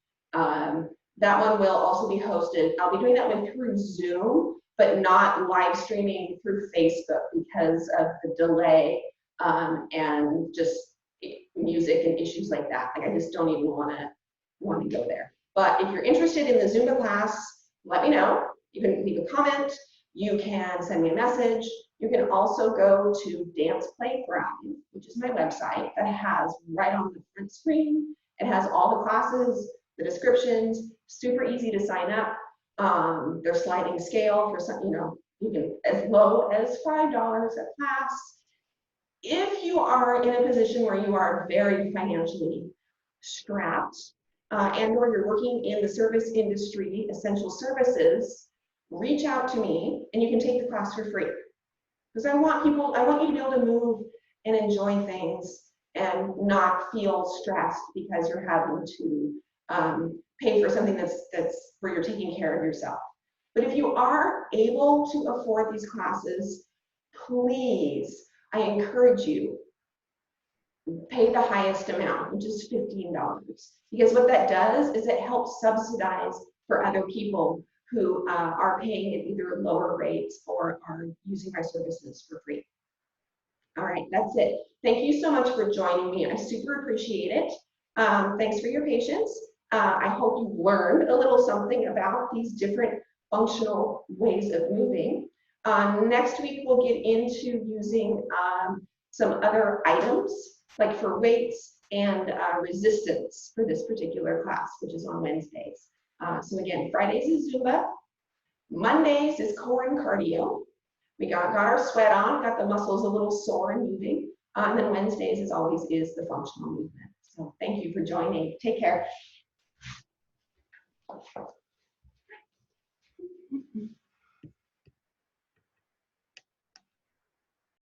That one will also be hosted. I'll be doing that one through Zoom, but not live streaming through Facebook because of the delay and just music and issues like that. Like I just don't even want to go there. But if you're interested in the Zumba class, let me know. You can leave a comment. You can send me a message. You can also go to Dance Play Thrive, which is my website that has right on the front screen. It has all the classes, the descriptions, super easy to sign up. Their sliding scale for some, you can as low as $5 a class. If you are in a position where you are very financially strapped and or you're working in the service industry, essential services, reach out to me and you can take the class for free. Because I want you to be able to move and enjoy things and not feel stressed because you're having to pay for something that's where you're taking care of yourself. But if you are able to afford these classes, please, I encourage you, pay the highest amount, which is $15. Because what that does is it helps subsidize for other people who are paying at either lower rates or are using my services for free. All right, that's it. Thank you so much for joining me. I super appreciate it. Thanks for your patience. I hope you learned a little something about these different functional ways of moving. Next week, we'll get into using some other items, like for weights and resistance for this particular class, which is on Wednesdays. So again, Fridays is Zumba. Mondays is core and cardio. We got our sweat on, got the muscles a little sore and moving. And then Wednesdays, as always, is the functional movement. So thank you for joining. Take care.